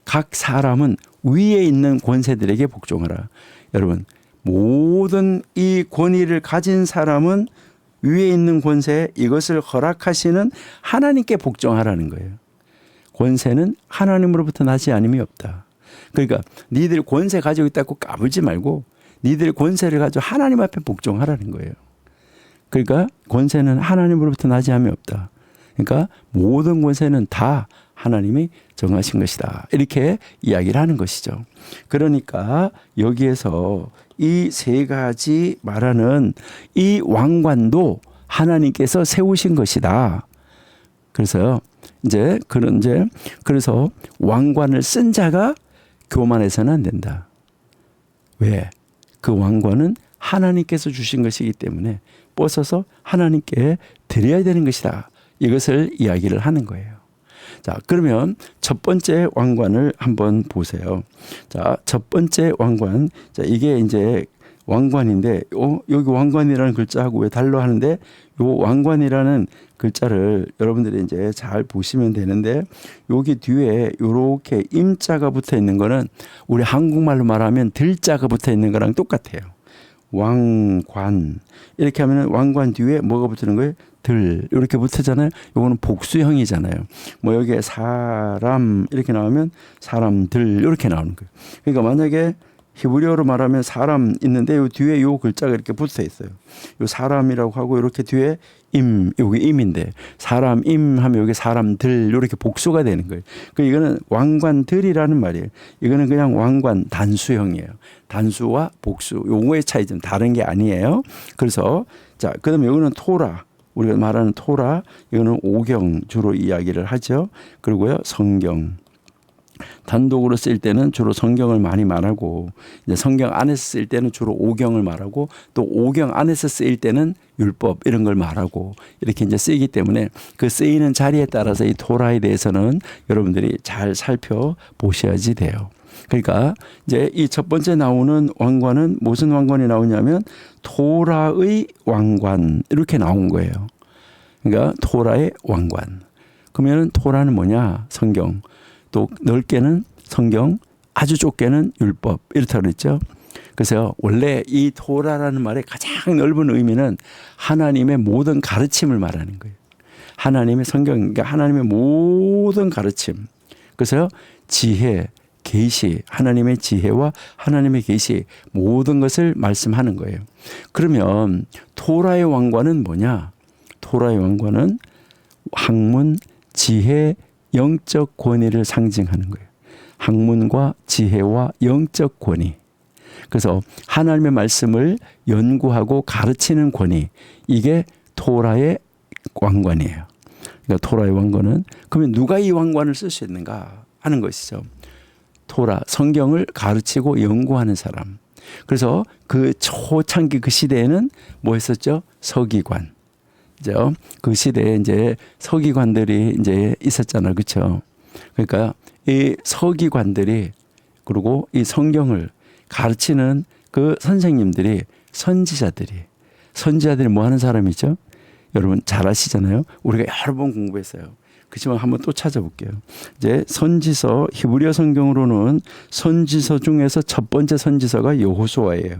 각 사람은 위에 있는 권세들에게 복종하라. 여러분, 모든 이 권위를 가진 사람은 위에 있는 권세, 이것을 허락하시는 하나님께 복종하라는 거예요. 권세는 하나님으로부터 나지 않음이 없다. 그러니까 니들 권세 가지고 있다고 까불지 말고 니들 권세를 가지고 하나님 앞에 복종하라는 거예요. 그러니까 권세는 하나님으로부터 나지 않음이 없다. 그러니까 모든 권세는 다 하나님이 정하신 것이다. 이렇게 이야기를 하는 것이죠. 그러니까 여기에서 이 세 가지 말하는 이 왕관도 하나님께서 세우신 것이다. 그래서 그래서 왕관을 쓴 자가 교만해서는 안 된다. 왜? 그 왕관은 하나님께서 주신 것이기 때문에 벗어서 하나님께 드려야 되는 것이다. 이것을 이야기를 하는 거예요. 자, 그러면 첫 번째 왕관을 한번 보세요. 자, 첫 번째 왕관. 자, 이게 이제 왕관인데, 여기 왕관이라는 글자하고 왜 달라 하는데, 요 왕관이라는 글자를 여러분들이 이제 잘 보시면 되는데, 여기 뒤에 요렇게 임자가 붙어 있는 거는 우리 한국말로 말하면 들자가 붙어 있는 거랑 똑같아요. 왕관. 이렇게 하면 왕관 뒤에 뭐가 붙는 거예요? 들. 이렇게 붙으잖아요. 요거는 복수형이잖아요. 뭐 여기에 사람 이렇게 나오면 사람들 이렇게 나오는 거예요. 그러니까 만약에 히브리어로 말하면 사람 있는데 요 뒤에 요 글자가 이렇게 붙어 있어요. 요 사람이라고 하고 이렇게 뒤에 여기 임인데 사람 임 하면 여기 사람들 이렇게 복수가 되는 거예요. 그 이거는 왕관들이라는 말이에요. 이거는 그냥 왕관 단수형이에요. 단수와 복수 용어의 차이 좀 다른 게 아니에요. 그래서 자, 그다음에 여기는 토라. 우리가 말하는 토라, 이거는 오경 주로 이야기를 하죠. 그리고요, 성경. 단독으로 쓸 때는 주로 성경을 많이 말하고 이제 성경 안에서 쓸 때는 주로 오경을 말하고 또 오경 안에서 쓰일 때는 율법 이런 걸 말하고 이렇게 이제 쓰이기 때문에 그 쓰이는 자리에 따라서 이 토라에 대해서는 여러분들이 잘 살펴보셔야지 돼요. 그러니까 이제 이 첫 번째 나오는 왕관은 무슨 왕관이 나오냐면 토라의 왕관 이렇게 나온 거예요. 그러니까 토라의 왕관. 그러면 토라는 뭐냐? 성경. 또 넓게는 성경, 아주 좁게는 율법 이렇다고 그랬죠. 그래서 원래 이 토라라는 말의 가장 넓은 의미는 하나님의 모든 가르침을 말하는 거예요. 하나님의 성경, 그러니까 하나님의 모든 가르침. 그래서 지혜, 계시, 하나님의 지혜와 하나님의 계시 모든 것을 말씀하는 거예요. 그러면 토라의 왕관은 뭐냐? 토라의 왕관은 학문, 지혜, 영적 권위를 상징하는 거예요. 학문과 지혜와 영적 권위. 그래서 하나님의 말씀을 연구하고 가르치는 권위. 이게 토라의 왕관이에요. 그러니까 토라의 왕관은 그러면 누가 이 왕관을 쓸 수 있는가 하는 것이죠. 토라, 성경을 가르치고 연구하는 사람. 그래서 그 초창기 그 시대에는 뭐 했었죠? 서기관. 그 시대에 이제 서기관들이 이제 있었잖아요. 그렇죠? 그러니까 이 서기관들이 그리고 이 성경을 가르치는 그 선생님들이 선지자들이 뭐 하는 사람이죠? 여러분 잘 아시잖아요. 우리가 여러 번 공부했어요. 그렇지만 한번 또 찾아볼게요. 이제 선지서, 히브리어 성경으로는 선지서 중에서 첫 번째 선지서가 여호수아예요.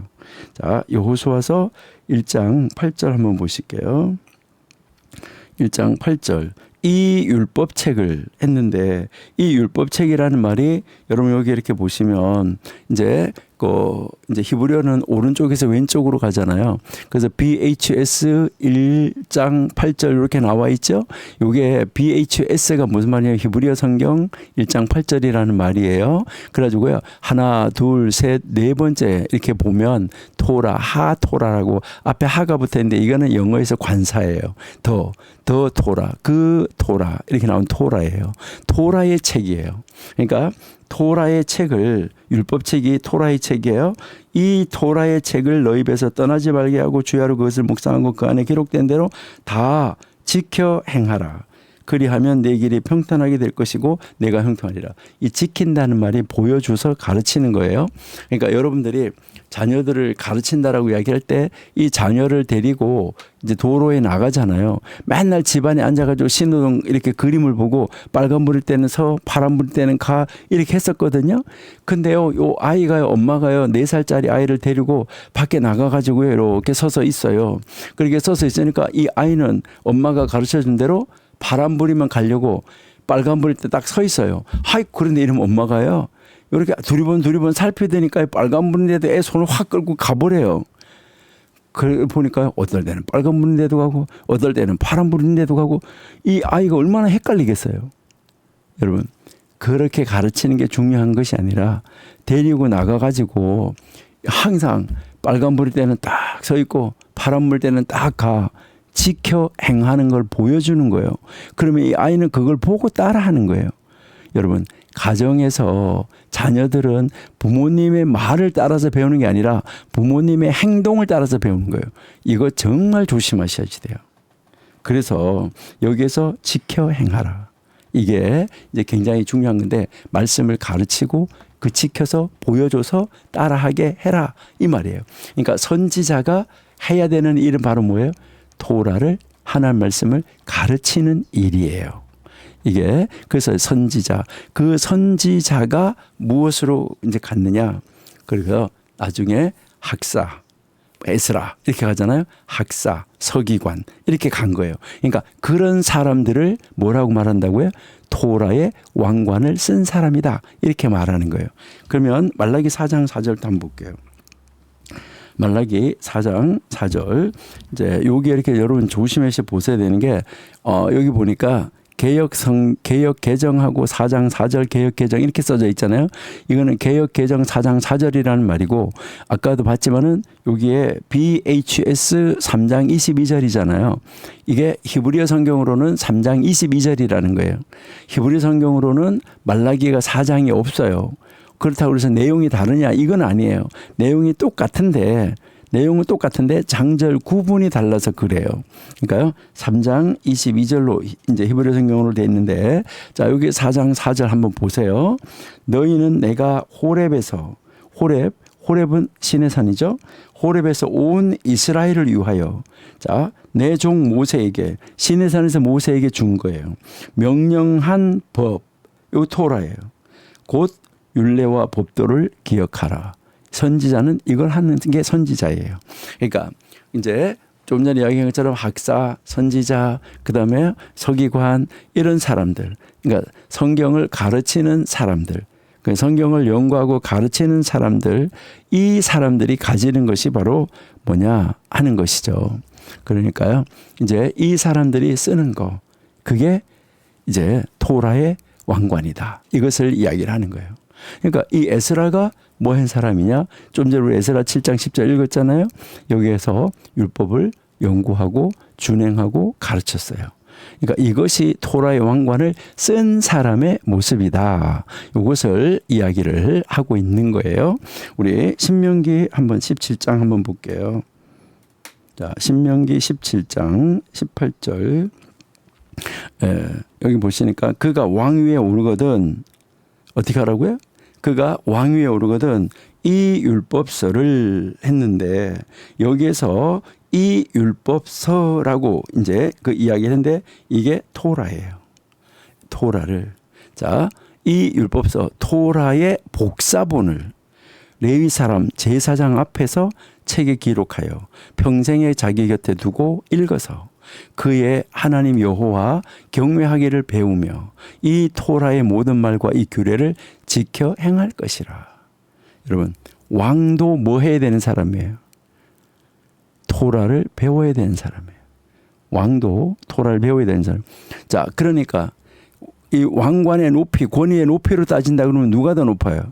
자, 여호수아서 1장 8절 한번 보실게요. 1장 8절. 이 율법책을 했는데 이 율법책이라는 말이 여러분 여기 이렇게 보시면 이제 히브리어는 오른쪽에서 왼쪽으로 가잖아요. 그래서 BHS 1장 8절 이렇게 나와 있죠. 이게 BHS가 무슨 말이에요? 히브리어 성경 1장 8절이라는 말이에요. 그래가지고요. 하나, 둘, 셋, 네 번째 이렇게 보면 토라, 하토라라고 앞에 하가 붙어 있는데 이거는 영어에서 관사예요. 더 토라, 그 토라 이렇게 나온 토라예요. 토라의 책이에요. 그러니까 토라의 책을 율법책이 토라의 책이에요. 이 토라의 책을 너희 입에서 떠나지 말게 하고 주야로 그것을 묵상하고 그 안에 기록된 대로 다 지켜 행하라. 그리하면 내 길이 평탄하게 될 것이고 내가 형통하리라. 이 지킨다는 말이 보여줘서 가르치는 거예요. 그러니까 여러분들이 자녀들을 가르친다라고 이야기할 때 이 자녀를 데리고 이제 도로에 나가잖아요. 맨날 집안에 앉아가지고 신호등 이렇게 그림을 보고 빨간 불일 때는 서, 파란 불일 때는 가 이렇게 했었거든요. 근데요, 요 아이가요, 엄마가요, 4살짜리 아이를 데리고 밖에 나가가지고요, 이렇게 서서 있어요. 그렇게 서서 있으니까 이 아이는 엄마가 가르쳐준 대로 파란 불이면 가려고 빨간 불일 때 딱 서 있어요. 하이, 그런데 이러면 엄마가요, 이렇게 두리번 살피더니까 빨간 불인데도 애 손을 확 끌고 가버려요. 그 보니까 어떨 때는 빨간 불인데도 가고 어떨 때는 파란 불인데도 가고 이 아이가 얼마나 헷갈리겠어요. 여러분 그렇게 가르치는 게 중요한 것이 아니라 데리고 나가가지고 항상 빨간 불일 때는 딱 서 있고 파란 불일 때는 딱 가. 지켜 행하는 걸 보여주는 거예요. 그러면 이 아이는 그걸 보고 따라하는 거예요. 여러분 가정에서 자녀들은 부모님의 말을 따라서 배우는 게 아니라 부모님의 행동을 따라서 배우는 거예요. 이거 정말 조심하셔야지 돼요. 그래서 여기에서 지켜 행하라. 이게 이제 굉장히 중요한 건데 말씀을 가르치고 그 지켜서 보여줘서 따라하게 해라 이 말이에요. 그러니까 선지자가 해야 되는 일은 바로 뭐예요? 토라를 하나님 말씀을 가르치는 일이에요. 이게 그래서 선지자 그 선지자가 무엇으로 이제 갔느냐? 그래서 나중에 학사, 에스라 이렇게 가잖아요. 학사, 서기관 이렇게 간 거예요. 그러니까 그런 사람들을 뭐라고 말한다고요? 토라의 왕관을 쓴 사람이다 이렇게 말하는 거예요. 그러면 말라기 4장 4절도 한번 볼게요. 말라기 4장 4절 이제 여기 이렇게 여러분 조심해서 보셔야 되는 게 여기 보니까 개역 개정하고 4장 4절 개역 개정 이렇게 써져 있잖아요. 이거는 개역 개정 4장 4절이라는 말이고 아까도 봤지만은 여기에 BHS 3장 22절이잖아요. 이게 히브리어 성경으로는 3장 22절이라는 거예요. 히브리 성경으로는 말라기가 4장이 없어요. 그렇다고 해서 내용이 다르냐? 이건 아니에요. 내용은 똑같은데 장절 구분이 달라서 그래요. 그러니까요. 3장 22절로 이제 히브리 성경으로 돼 있는데 자, 여기 4장 4절 한번 보세요. 너희는 내가 호렙은 신의 산이죠. 호렙에서 온 이스라엘을 위하여 자, 내 종 모세에게 신의 산에서 모세에게 준 거예요. 명령한 법, 요 토라예요. 곧 율례와 법도를 기억하라. 선지자는 이걸 하는 게 선지자예요. 그러니까 이제 좀 전에 이야기한 것처럼 학사, 선지자, 그다음에 서기관 이런 사람들, 그러니까 성경을 가르치는 사람들, 성경을 연구하고 가르치는 사람들, 이 사람들이 가지는 것이 바로 뭐냐 하는 것이죠. 그러니까요, 이제 이 사람들이 쓰는 거, 그게 이제 토라의 왕관이다. 이것을 이야기를 하는 거예요. 그러니까 이 에스라가 뭐 한 사람이냐? 좀 전에 우리 에스라 7장 10절 읽었잖아요. 여기에서 율법을 연구하고 준행하고 가르쳤어요. 그러니까 이것이 토라의 왕관을 쓴 사람의 모습이다. 이것을 이야기를 하고 있는 거예요. 우리 신명기 한번 17장 한번 볼게요. 자, 신명기 17장 18절. 여기 보시니까 그가 왕위에 오르거든 어떻게 하라고요? 그가 왕위에 오르거든 이 율법서를 했는데 여기에서 이 율법서라고 이제 그 이야기를 했는데 이게 토라예요. 토라를. 자, 이 율법서 토라의 복사본을 레위 사람 제사장 앞에서 책에 기록하여 평생에 자기 곁에 두고 읽어서 그의 하나님 여호와 경외하기를 배우며 이 토라의 모든 말과 이 규례를 지켜 행할 것이라. 여러분, 왕도 뭐 해야 되는 사람이에요? 토라를 배워야 되는 사람이에요. 왕도 토라를 배워야 되는 사람. 자, 그러니까 이 왕관의 높이, 권위의 높이로 따진다 그러면 누가 더 높아요?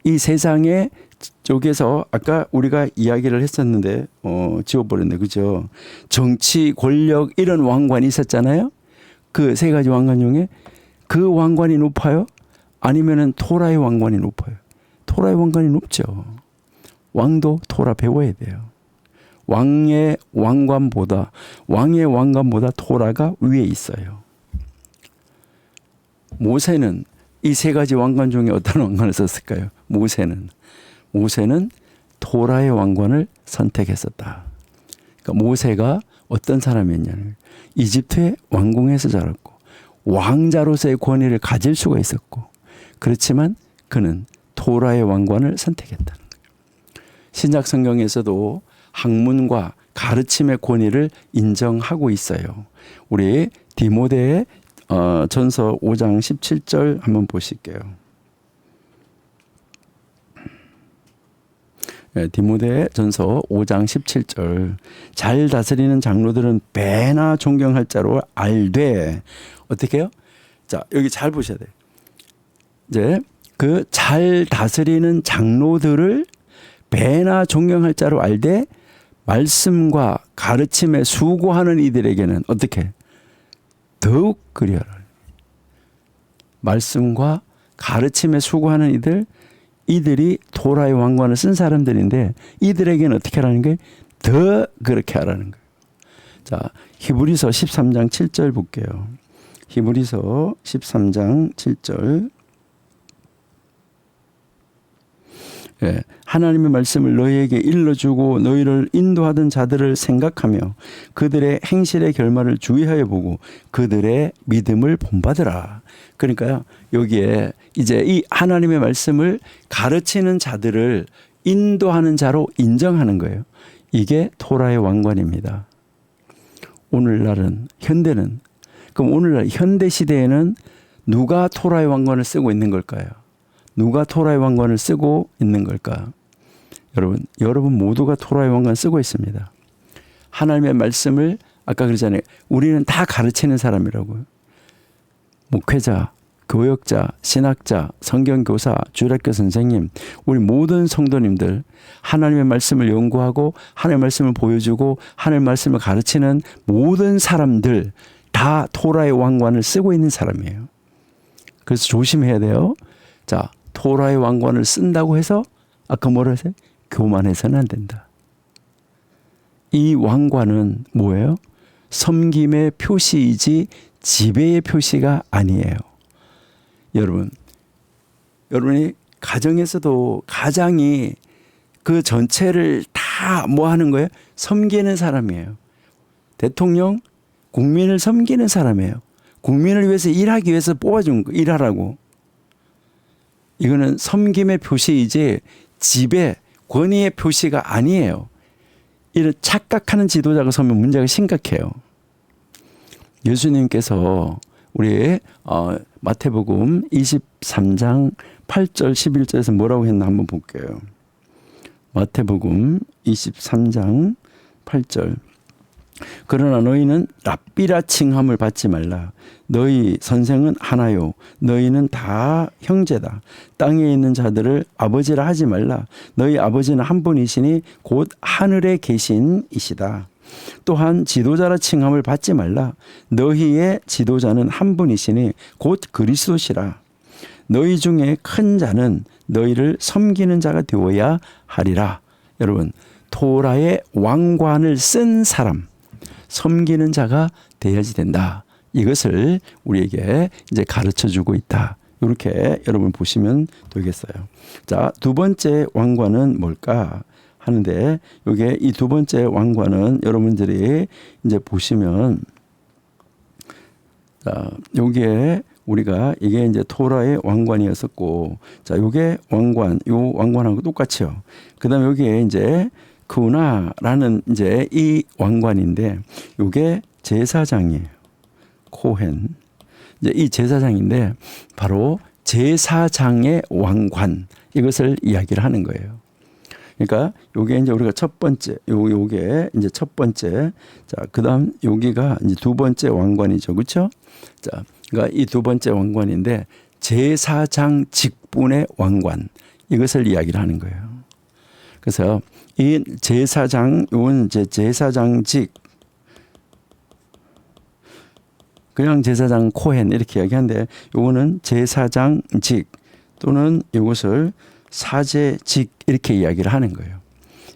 이 세상에 쪽에서 아까 우리가 이야기를 했었는데 지워버렸네. 그죠? 정치, 권력 이런 왕관이 있었잖아요. 그 세 가지 왕관 중에 그 왕관이 높아요? 아니면은 토라의 왕관이 높아요? 토라의 왕관이 높죠. 왕도 토라 배워야 돼요. 왕의 왕관보다 토라가 위에 있어요. 모세는 이 세 가지 왕관 중에 어떤 왕관을 썼을까요? 모세는 토라의 왕관을 선택했었다. 그러니까 모세가 어떤 사람이었냐면 이집트의 왕궁에서 자랐고 왕자로서의 권위를 가질 수가 있었고 그렇지만 그는 토라의 왕관을 선택했다는 거예요. 신약 성경에서도 학문과 가르침의 권위를 인정하고 있어요. 우리 디모데 전서 5장 17절 한번 보실게요. 디모데 전서 5장 17절. 잘 다스리는 장로들은 배나 존경할 자로 알되. 어떻게 해요? 자, 여기 잘 보셔야 돼요. 이제 그 잘 다스리는 장로들을 배나 존경할 자로 알되 말씀과 가르침에 수고하는 이들에게는 어떻게? 더욱 그리하라. 말씀과 가르침에 수고하는 이들이 토라의 왕관을 쓴 사람들인데 이들에게는 어떻게 하라는 거예요? 더 그렇게 하라는 거예요. 자, 히브리서 13장 7절 볼게요. 히브리서 13장 7절. 예, 하나님의 말씀을 너희에게 일러주고 너희를 인도하던 자들을 생각하며 그들의 행실의 결말을 주의하여 보고 그들의 믿음을 본받으라. 그러니까요, 여기에 이제 이 하나님의 말씀을 가르치는 자들을 인도하는 자로 인정하는 거예요. 이게 토라의 왕관입니다. 오늘날은 그럼 오늘날 현대 시대에는 누가 토라의 왕관을 쓰고 있는 걸까요? 누가 토라의 왕관을 쓰고 있는 걸까? 여러분 모두가 토라의 왕관 쓰고 있습니다. 하나님의 말씀을 아까 그러잖아요. 우리는 다 가르치는 사람이라고요. 목회자, 교역자, 신학자, 성경교사, 주일학교 선생님, 우리 모든 성도님들 하나님의 말씀을 연구하고 하나님의 말씀을 보여주고 하나님의 말씀을 가르치는 모든 사람들 다 토라의 왕관을 쓰고 있는 사람이에요. 그래서 조심해야 돼요. 자, 토라의 왕관을 쓴다고 해서 아까 뭐라 했어요? 교만해서는 안 된다. 이 왕관은 뭐예요? 섬김의 표시이지 지배의 표시가 아니에요. 여러분이 가정에서도 가장이 그 전체를 다 뭐 하는 거예요? 섬기는 사람이에요. 대통령, 국민을 섬기는 사람이에요. 국민을 위해서 일하기 위해서 뽑아준 거, 일하라고. 이거는 섬김의 표시이지 지배, 권위의 표시가 아니에요. 이런 착각하는 지도자가 서면 문제가 심각해요. 예수님께서 우리 마태복음 23장 8절 11절에서 뭐라고 했나 한번 볼게요. 마태복음 23장 8절. 그러나 너희는 랍비라 칭함을 받지 말라. 너희 선생은 하나요. 너희는 다 형제다. 땅에 있는 자들을 아버지라 하지 말라. 너희 아버지는 한 분이시니 곧 하늘에 계신 이시다. 또한 지도자라 칭함을 받지 말라. 너희의 지도자는 한 분이시니 곧 그리스도시라. 너희 중에 큰 자는 너희를 섬기는 자가 되어야 하리라. 여러분, 토라의 왕관을 쓴 사람, 섬기는 자가 되어야지 된다. 이것을 우리에게 이제 가르쳐 주고 있다. 이렇게 여러분 보시면 되겠어요. 자, 두 번째 왕관은 뭘까 하는데, 이게 이 두 번째 왕관은 여러분들이 이제 보시면, 자, 여기에 우리가 이게 이제 토라의 왕관이었었고, 자, 요게 왕관, 요 왕관하고 똑같이요. 그 다음에 여기에 이제 크우나라는 이제 이 왕관인데, 요게 제사장이에요. 코헨. 이제 이 제사장인데, 바로 제사장의 왕관, 이것을 이야기를 하는 거예요. 그러니까 요게 이제 우리가 첫 번째, 요게 이제 첫 번째, 자, 그 다음 여기가 이제 두 번째 왕관이죠. 그렇죠? 자, 그러니까 이 두 번째 왕관인데, 제사장 직분의 왕관, 이것을 이야기를 하는 거예요. 그래서 이 제사장, 요건 이제 제사장직, 그냥 제사장 코헨 이렇게 이야기하는데, 요거는 제사장직 또는 이것을 사제직 이렇게 이야기를 하는 거예요.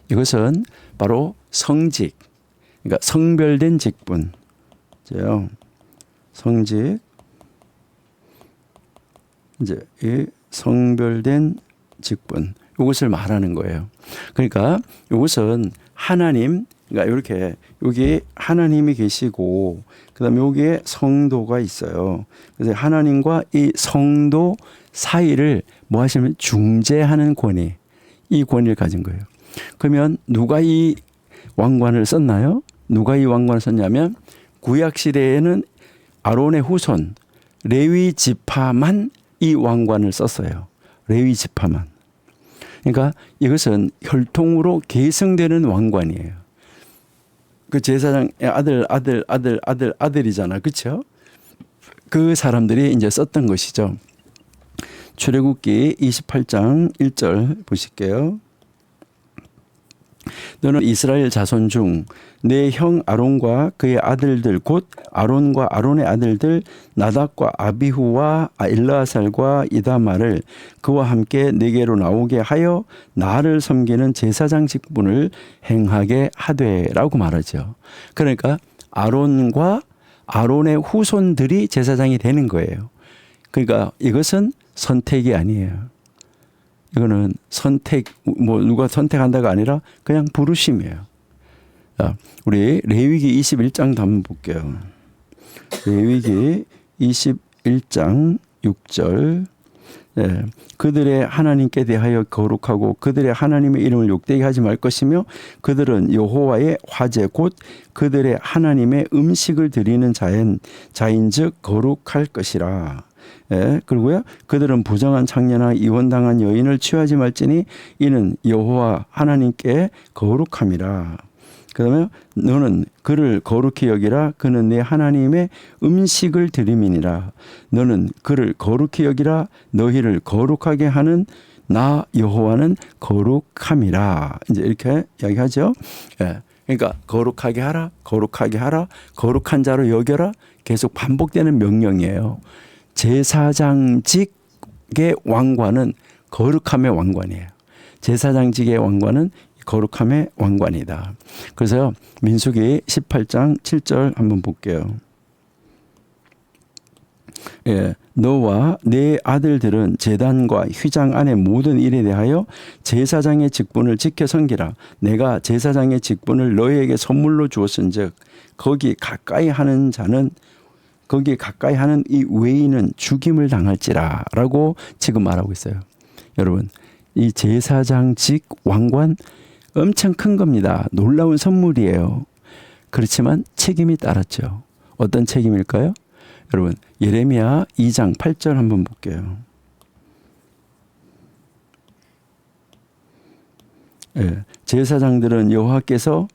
이것은 바로 성직, 그러니까 성별된 직분, 성직, 이제 이 성별된 직분, 이것을 말하는 거예요. 그러니까 이것은 하나님, 그러니까 이렇게 여기 하나님이 계시고, 그다음에 여기에 성도가 있어요. 그래서 하나님과 이 성도 사이를 뭐 하시면 중재하는 권위, 이 권위를 가진 거예요. 그러면 누가 이 왕관을 썼나요? 누가 이 왕관을 썼냐면, 구약 시대에는 아론의 후손 레위 지파만 이 왕관을 썼어요. 레위 지파만. 그러니까 이것은 혈통으로 계승되는 왕관이에요. 그 제사장의 아들이잖아. 그렇죠? 그 사람들이 이제 썼던 것이죠. 출애굽기 28장 1절 보실게요. 너는 이스라엘 자손 중 내 형 아론과 그의 아들들 곧 아론과 아론의 아들들 나답과 아비후와 일라살과 이다말을 그와 함께 네게로 나오게 하여 나를 섬기는 제사장 직분을 행하게 하되라고 말하죠. 그러니까 아론과 아론의 후손들이 제사장이 되는 거예요. 그러니까 이것은 선택이 아니에요. 이거는 선택, 뭐 누가 선택한다가 아니라 그냥 부르심이에요. 자, 우리 레위기 21장도 한번 볼게요. 레위기 21장 6절. 네. 그들의 하나님께 대하여 거룩하고 그들의 하나님의 이름을 욕되게 하지 말 것이며 그들은 여호와의 화제 곧 그들의 하나님의 음식을 드리는 자인즉 거룩할 것이라. 예, 그리고요, 그들은 부정한 창녀나 이혼당한 여인을 취하지 말지니 이는 여호와 하나님께 거룩함이라. 그다음에 너는 그를 거룩히 여기라. 그는 내 하나님의 음식을 드림이니라. 너는 그를 거룩히 여기라. 너희를 거룩하게 하는 나 여호와는 거룩함이라. 이제 이렇게 이야기하죠. 예. 그러니까 거룩하게 하라, 거룩하게 하라, 거룩한 자로 여겨라. 계속 반복되는 명령이에요. 제사장직의 왕관은 거룩함의 왕관이에요. 제사장직의 왕관은 거룩함의 왕관이다. 그래서 민수기 18장 7절 한번 볼게요. 예, 너와 네 아들들은 제단과 휘장 안의 모든 일에 대하여 제사장의 직분을 지켜 섬기라. 내가 제사장의 직분을 너희에게 선물로 주었은즉 거기 가까이 하는 이 외인은 죽임을 당할지라라고 지금 말하고 있어요. 여러분, 이 제사장직 왕관 엄청 큰 겁니다. 놀라운 선물이에요. 그렇지만 책임이 따랐죠. 어떤 책임일까요? 여러분, 예레미야 2장 8절 한번 볼게요. 예, 제사장들은 여호와께서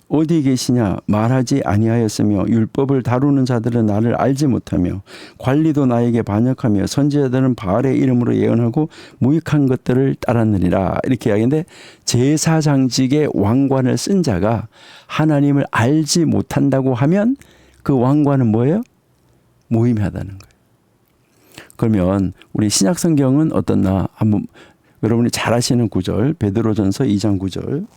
어디 계시냐 말하지 아니하였으며 율법을 다루는 자들은 나를 알지 못하며 관리도 나에게 반역하며 선지자들은 바알의 이름으로 예언하고 무익한 것들을 따랐느니라. 이렇게 이야기하는데 제사장직의 왕관을 쓴 자가 하나님을 알지 못한다고 하면 그 왕관은 뭐예요? 무의미하다는 거예요. 그러면 우리 신약 성경은 어떻나 한번 여러분이 잘 아시는 구절 베드로전서 2장 9절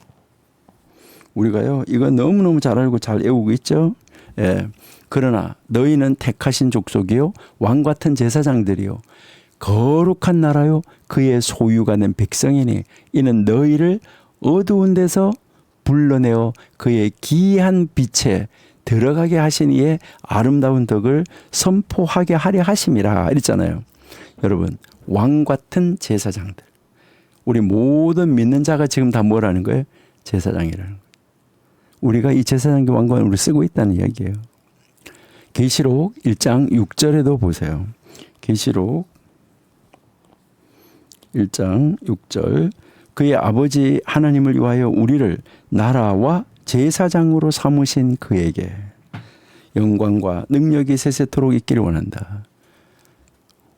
우리가요 이거 너무너무 잘 알고 잘 외우고 있죠. 예. 그러나 너희는 택하신 족속이요 왕 같은 제사장들이요 거룩한 나라요 그의 소유가 된 백성이니 이는 너희를 어두운 데서 불러내어 그의 기이한 빛에 들어가게 하신 이의 아름다운 덕을 선포하게 하려 하심이라 이랬잖아요. 여러분, 왕 같은 제사장들. 우리 모든 믿는 자가 지금 다 뭐라는 거예요? 제사장이라는 거예요. 우리가 이 제사장의 왕관을 우리 쓰고 있다는 이야기예요. 계시록 1장 6절에도 보세요. 계시록 1장 6절 그의 아버지 하나님을 위하여 우리를 나라와 제사장으로 삼으신 그에게 영광과 능력이 세세토록 있기를 원한다.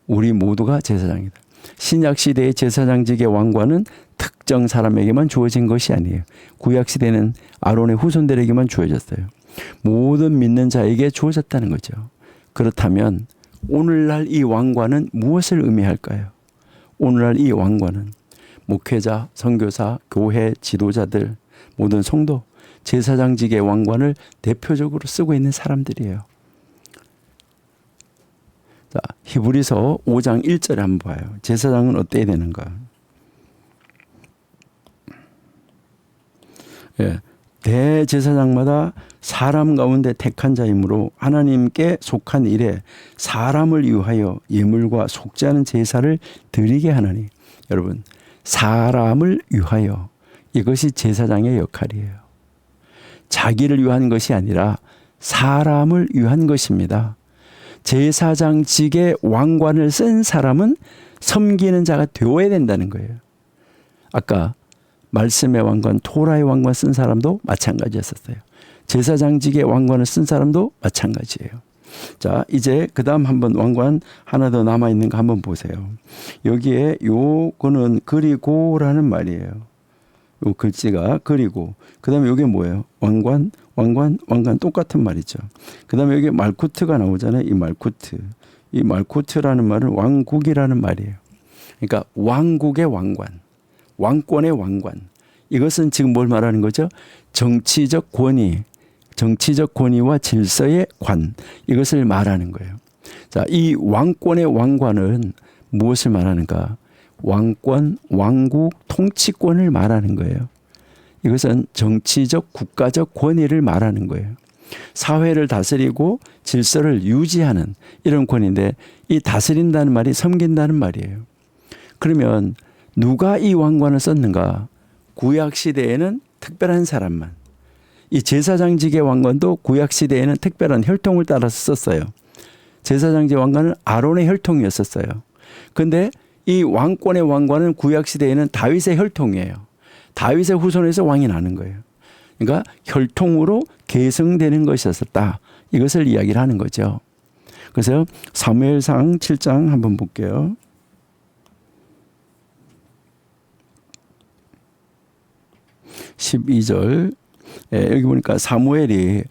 우리 모두가 제사장이다. 신약시대의 제사장직의 왕관은 특정 사람에게만 주어진 것이 아니에요. 구약시대는 아론의 후손들에게만 주어졌어요. 모든 믿는 자에게 주어졌다는 거죠. 그렇다면 오늘날 이 왕관은 무엇을 의미할까요? 오늘날 이 왕관은 목회자, 선교사, 교회 지도자들, 모든 성도, 제사장직의 왕관을 대표적으로 쓰고 있는 사람들이에요. 자, 히브리서 5장 1절에 한번 봐요. 제사장은 어때야 되는가? 예, 대제사장마다 사람 가운데 택한 자이므로 하나님께 속한 일에 사람을 위하여 예물과 속지 않은 제사를 드리게 하나니. 여러분, 사람을 위하여 이것이 제사장의 역할이에요. 자기를 위한 것이 아니라 사람을 위한 것입니다. 제사장직의 왕관을 쓴 사람은 섬기는 자가 되어야 된다는 거예요. 아까 말씀의 왕관, 토라의 왕관 쓴 사람도 마찬가지였었어요. 제사장직의 왕관을 쓴 사람도 마찬가지예요. 자, 이제 그 다음 한번 왕관 하나 더 남아있는 거 한번 보세요. 여기에 요거는 그리고라는 말이에요. 요 글씨가 그리고 그 다음에 이게 뭐예요? 왕관 똑같은 말이죠. 그 다음에 여기 말쿠트가 나오잖아요. 이 말쿠트라는 말은 왕국이라는 말이에요. 그러니까 왕국의 왕관, 왕권의 왕관. 이것은 지금 뭘 말하는 거죠? 정치적 권위와 질서의 관, 이것을 말하는 거예요. 자, 이 왕권의 왕관은 무엇을 말하는가? 왕권, 왕국, 통치권을 말하는 거예요. 이것은 정치적, 국가적 권위를 말하는 거예요. 사회를 다스리고 질서를 유지하는 이런 권위인데 이 다스린다는 말이 섬긴다는 말이에요. 그러면 누가 이 왕관을 썼는가? 구약시대에는 특별한 사람만. 이 제사장직의 왕관도 구약시대에는 특별한 혈통을 따라서 썼어요. 제사장직 왕관은 아론의 혈통이었었어요. 그런데 이 왕권의 왕관은 구약시대에는 다윗의 혈통이에요. 다윗의 후손에서 왕이 나는 거예요. 그러니까 혈통으로 계승되는 것이었다. 이것을 이야기를 하는 거죠. 그래서 사무엘상 7장 한번 볼게요. 12절. 여기 보니까 사무엘이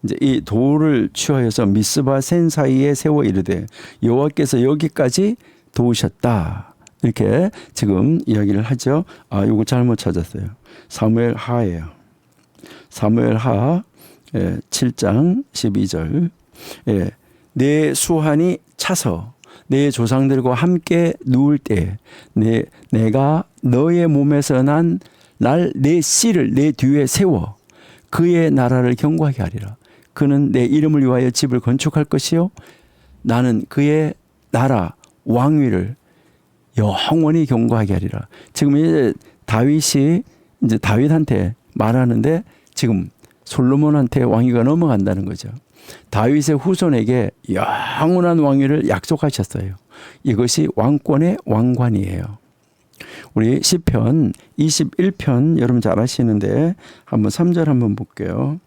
이제 이 돌을 취하여서 미스바 센 사이에 세워 이르되 여호와께서 여기까지 도우셨다. 이렇게 지금 이야기를 하죠. 이거 잘못 찾았어요. 사무엘 하예요. 사무엘 하 7장 12절. 내 수한이 차서 내 조상들과 함께 누울 때 내가 너의 몸에서 난 내 씨를 내 뒤에 세워 그의 나라를 견고하게 하리라. 그는 내 이름을 위하여 집을 건축할 것이요 나는 그의 나라 왕위를 영원히 견고하게 하리라. 지금 이제 다윗이 이제 다윗한테 말하는데 지금 솔로몬한테 왕위가 넘어간다는 거죠. 다윗의 후손에게 영원한 왕위를 약속하셨어요. 이것이 왕권의 왕관이에요. 우리 시편 21편 여러분 잘 아시는데 한번 3절 한번 볼게요.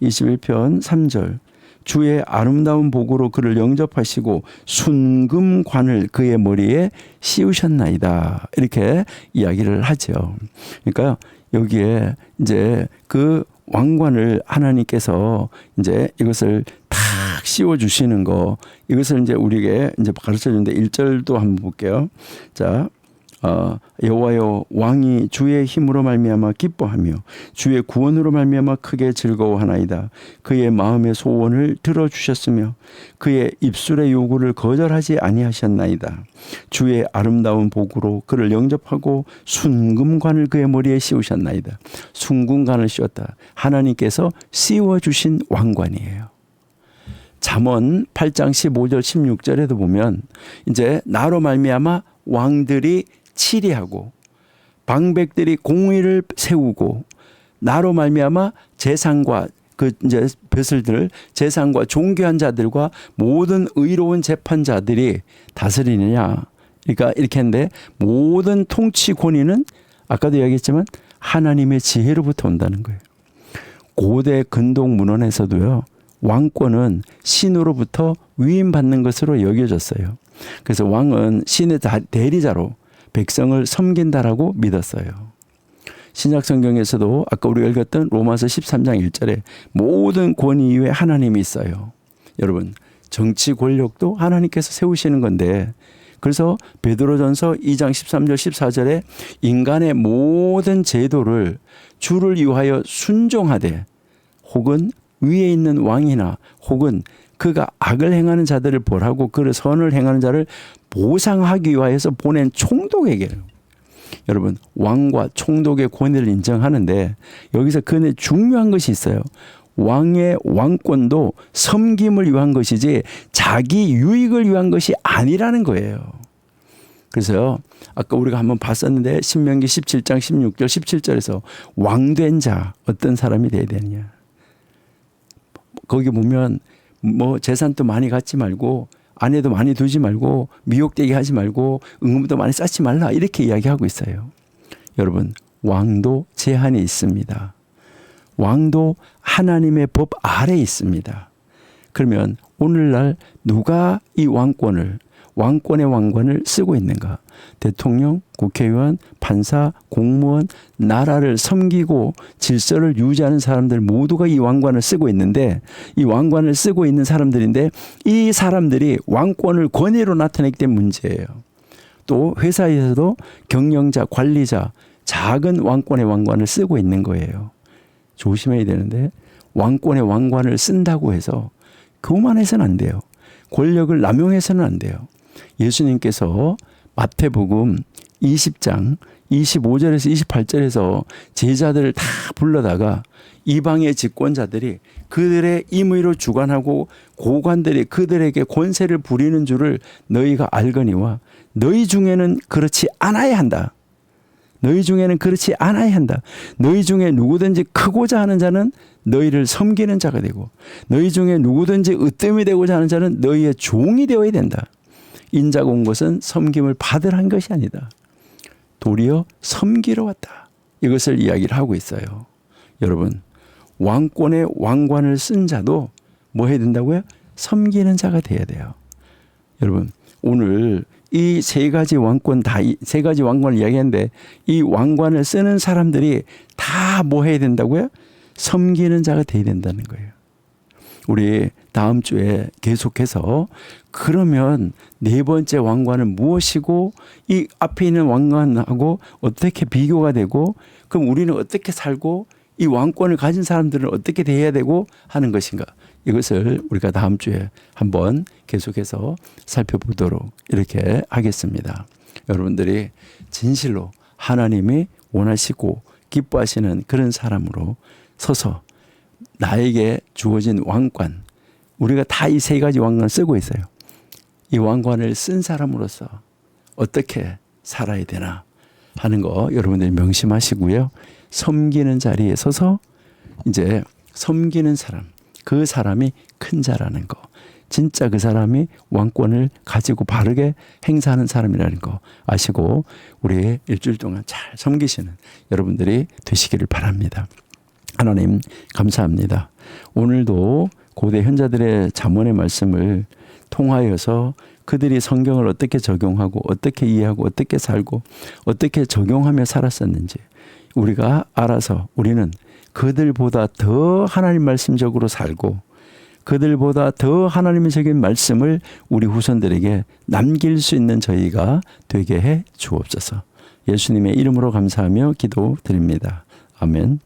21편 3절. 주의 아름다운 복으로 그를 영접하시고 순금관을 그의 머리에 씌우셨나이다. 이렇게 이야기를 하죠. 그러니까 여기에 이제 그 왕관을 하나님께서 이제 이것을 탁 씌워 주시는 거, 이것을 이제 우리에게 이제 가르쳐 주는데 1절도 한번 볼게요. 자, 여호와여 왕이 주의 힘으로 말미암아 기뻐하며 주의 구원으로 말미암아 크게 즐거워하나이다. 그의 마음의 소원을 들어주셨으며 그의 입술의 요구를 거절하지 아니하셨나이다. 주의 아름다운 복으로 그를 영접하고 순금관을 그의 머리에 씌우셨나이다. 순금관을 씌웠다. 하나님께서 씌워주신 왕관이에요. 잠언 8장 15절 16절에도 보면 이제 나로 말미암아 왕들이 치리하고 방백들이 공의를 세우고 나로 말미암아 재상과 그 이제 벼슬들 재상과 존귀한 자들과 모든 의로운 재판자들이 다스리느냐. 그러니까 이렇게 했는데 모든 통치 권위는 아까도 이야기했지만 하나님의 지혜로부터 온다는 거예요. 고대 근동 문헌에서도요. 왕권은 신으로부터 위임받는 것으로 여겨졌어요. 그래서 왕은 신의 대리자로 백성을 섬긴다라고 믿었어요. 신약 성경에서도 아까 우리가 읽었던 로마서 13장 1절에 모든 권위 위에 하나님이 있어요. 여러분, 정치 권력도 하나님께서 세우시는 건데, 그래서 베드로전서 2장 13절 14절에 인간의 모든 제도를 주를 위하여 순종하되 혹은 위에 있는 왕이나 혹은 그가 악을 행하는 자들을 벌하고 그를 선을 행하는 자를 보상하기 위하여서 보낸 총독에게, 여러분 왕과 총독의 권위를 인정하는데 여기서 그 안에 중요한 것이 있어요. 왕의 왕권도 섬김을 위한 것이지 자기 유익을 위한 것이 아니라는 거예요. 그래서요, 아까 우리가 한번 봤었는데 신명기 17장 16절 17절에서 왕된 자 어떤 사람이 돼야 되느냐. 거기 보면 뭐 재산도 많이 갖지 말고 아내도 많이 두지 말고 미혹되게 하지 말고 은금도 많이 쌓지 말라 이렇게 이야기하고 있어요. 여러분, 왕도 제한이 있습니다. 왕도 하나님의 법 아래에 있습니다. 그러면 오늘날 누가 이 왕권의 왕관을 쓰고 있는가? 대통령, 국회의원, 판사, 공무원, 나라를 섬기고 질서를 유지하는 사람들 모두가 이 왕관을 쓰고 있는데, 이 왕관을 쓰고 있는 사람들인데 이 사람들이 왕권을 권위로 나타내기 때문에 문제예요. 또 회사에서도 경영자, 관리자 작은 왕권의 왕관을 쓰고 있는 거예요. 조심해야 되는데 왕권의 왕관을 쓴다고 해서 교만해서는 안 돼요. 권력을 남용해서는 안 돼요. 예수님께서 마태복음 20장 25절에서 28절에서 제자들을 다 불러다가 이방의 집권자들이 그들의 임의로 주관하고 고관들이 그들에게 권세를 부리는 줄을 너희가 알거니와 너희 중에는 그렇지 않아야 한다. 너희 중에는 그렇지 않아야 한다. 너희 중에 누구든지 크고자 하는 자는 너희를 섬기는 자가 되고 너희 중에 누구든지 으뜸이 되고자 하는 자는 너희의 종이 되어야 된다. 인자가 온 것은 섬김을 받으라 한 것이 아니다. 도리어 섬기러 왔다. 이것을 이야기를 하고 있어요. 여러분, 왕권의 왕관을 쓴 자도 뭐 해야 된다고요? 섬기는 자가 돼야 돼요. 여러분, 오늘 이 세 가지 왕권 세 가지 왕관을 이야기하는데 이 왕관을 쓰는 사람들이 다 뭐 해야 된다고요? 섬기는 자가 돼야 된다는 거예요. 우리 다음 주에 계속해서 그러면 네 번째 왕관은 무엇이고 이 앞에 있는 왕관하고 어떻게 비교가 되고 그럼 우리는 어떻게 살고 이 왕권을 가진 사람들은 어떻게 대해야 되고 하는 것인가. 이것을 우리가 다음 주에 한번 계속해서 살펴보도록 이렇게 하겠습니다. 여러분들이 진실로 하나님이 원하시고 기뻐하시는 그런 사람으로 서서 나에게 주어진 왕관, 우리가 다 이 세 가지 왕관을 쓰고 있어요. 이 왕관을 쓴 사람으로서 어떻게 살아야 되나 하는 거 여러분들이 명심하시고요. 섬기는 자리에 서서 이제 섬기는 사람, 그 사람이 큰 자라는 거, 진짜 그 사람이 왕권을 가지고 바르게 행사하는 사람이라는 거 아시고 우리 일주일 동안 잘 섬기시는 여러분들이 되시기를 바랍니다. 하나님 감사합니다. 오늘도 고대 현자들의 잠언의 말씀을 통하여서 그들이 성경을 어떻게 적용하고 어떻게 이해하고 어떻게 살고 어떻게 적용하며 살았었는지 우리가 알아서 우리는 그들보다 더 하나님 말씀적으로 살고 그들보다 더 하나님적인 말씀을 우리 후손들에게 남길 수 있는 저희가 되게 해 주옵소서. 예수님의 이름으로 감사하며 기도드립니다. 아멘.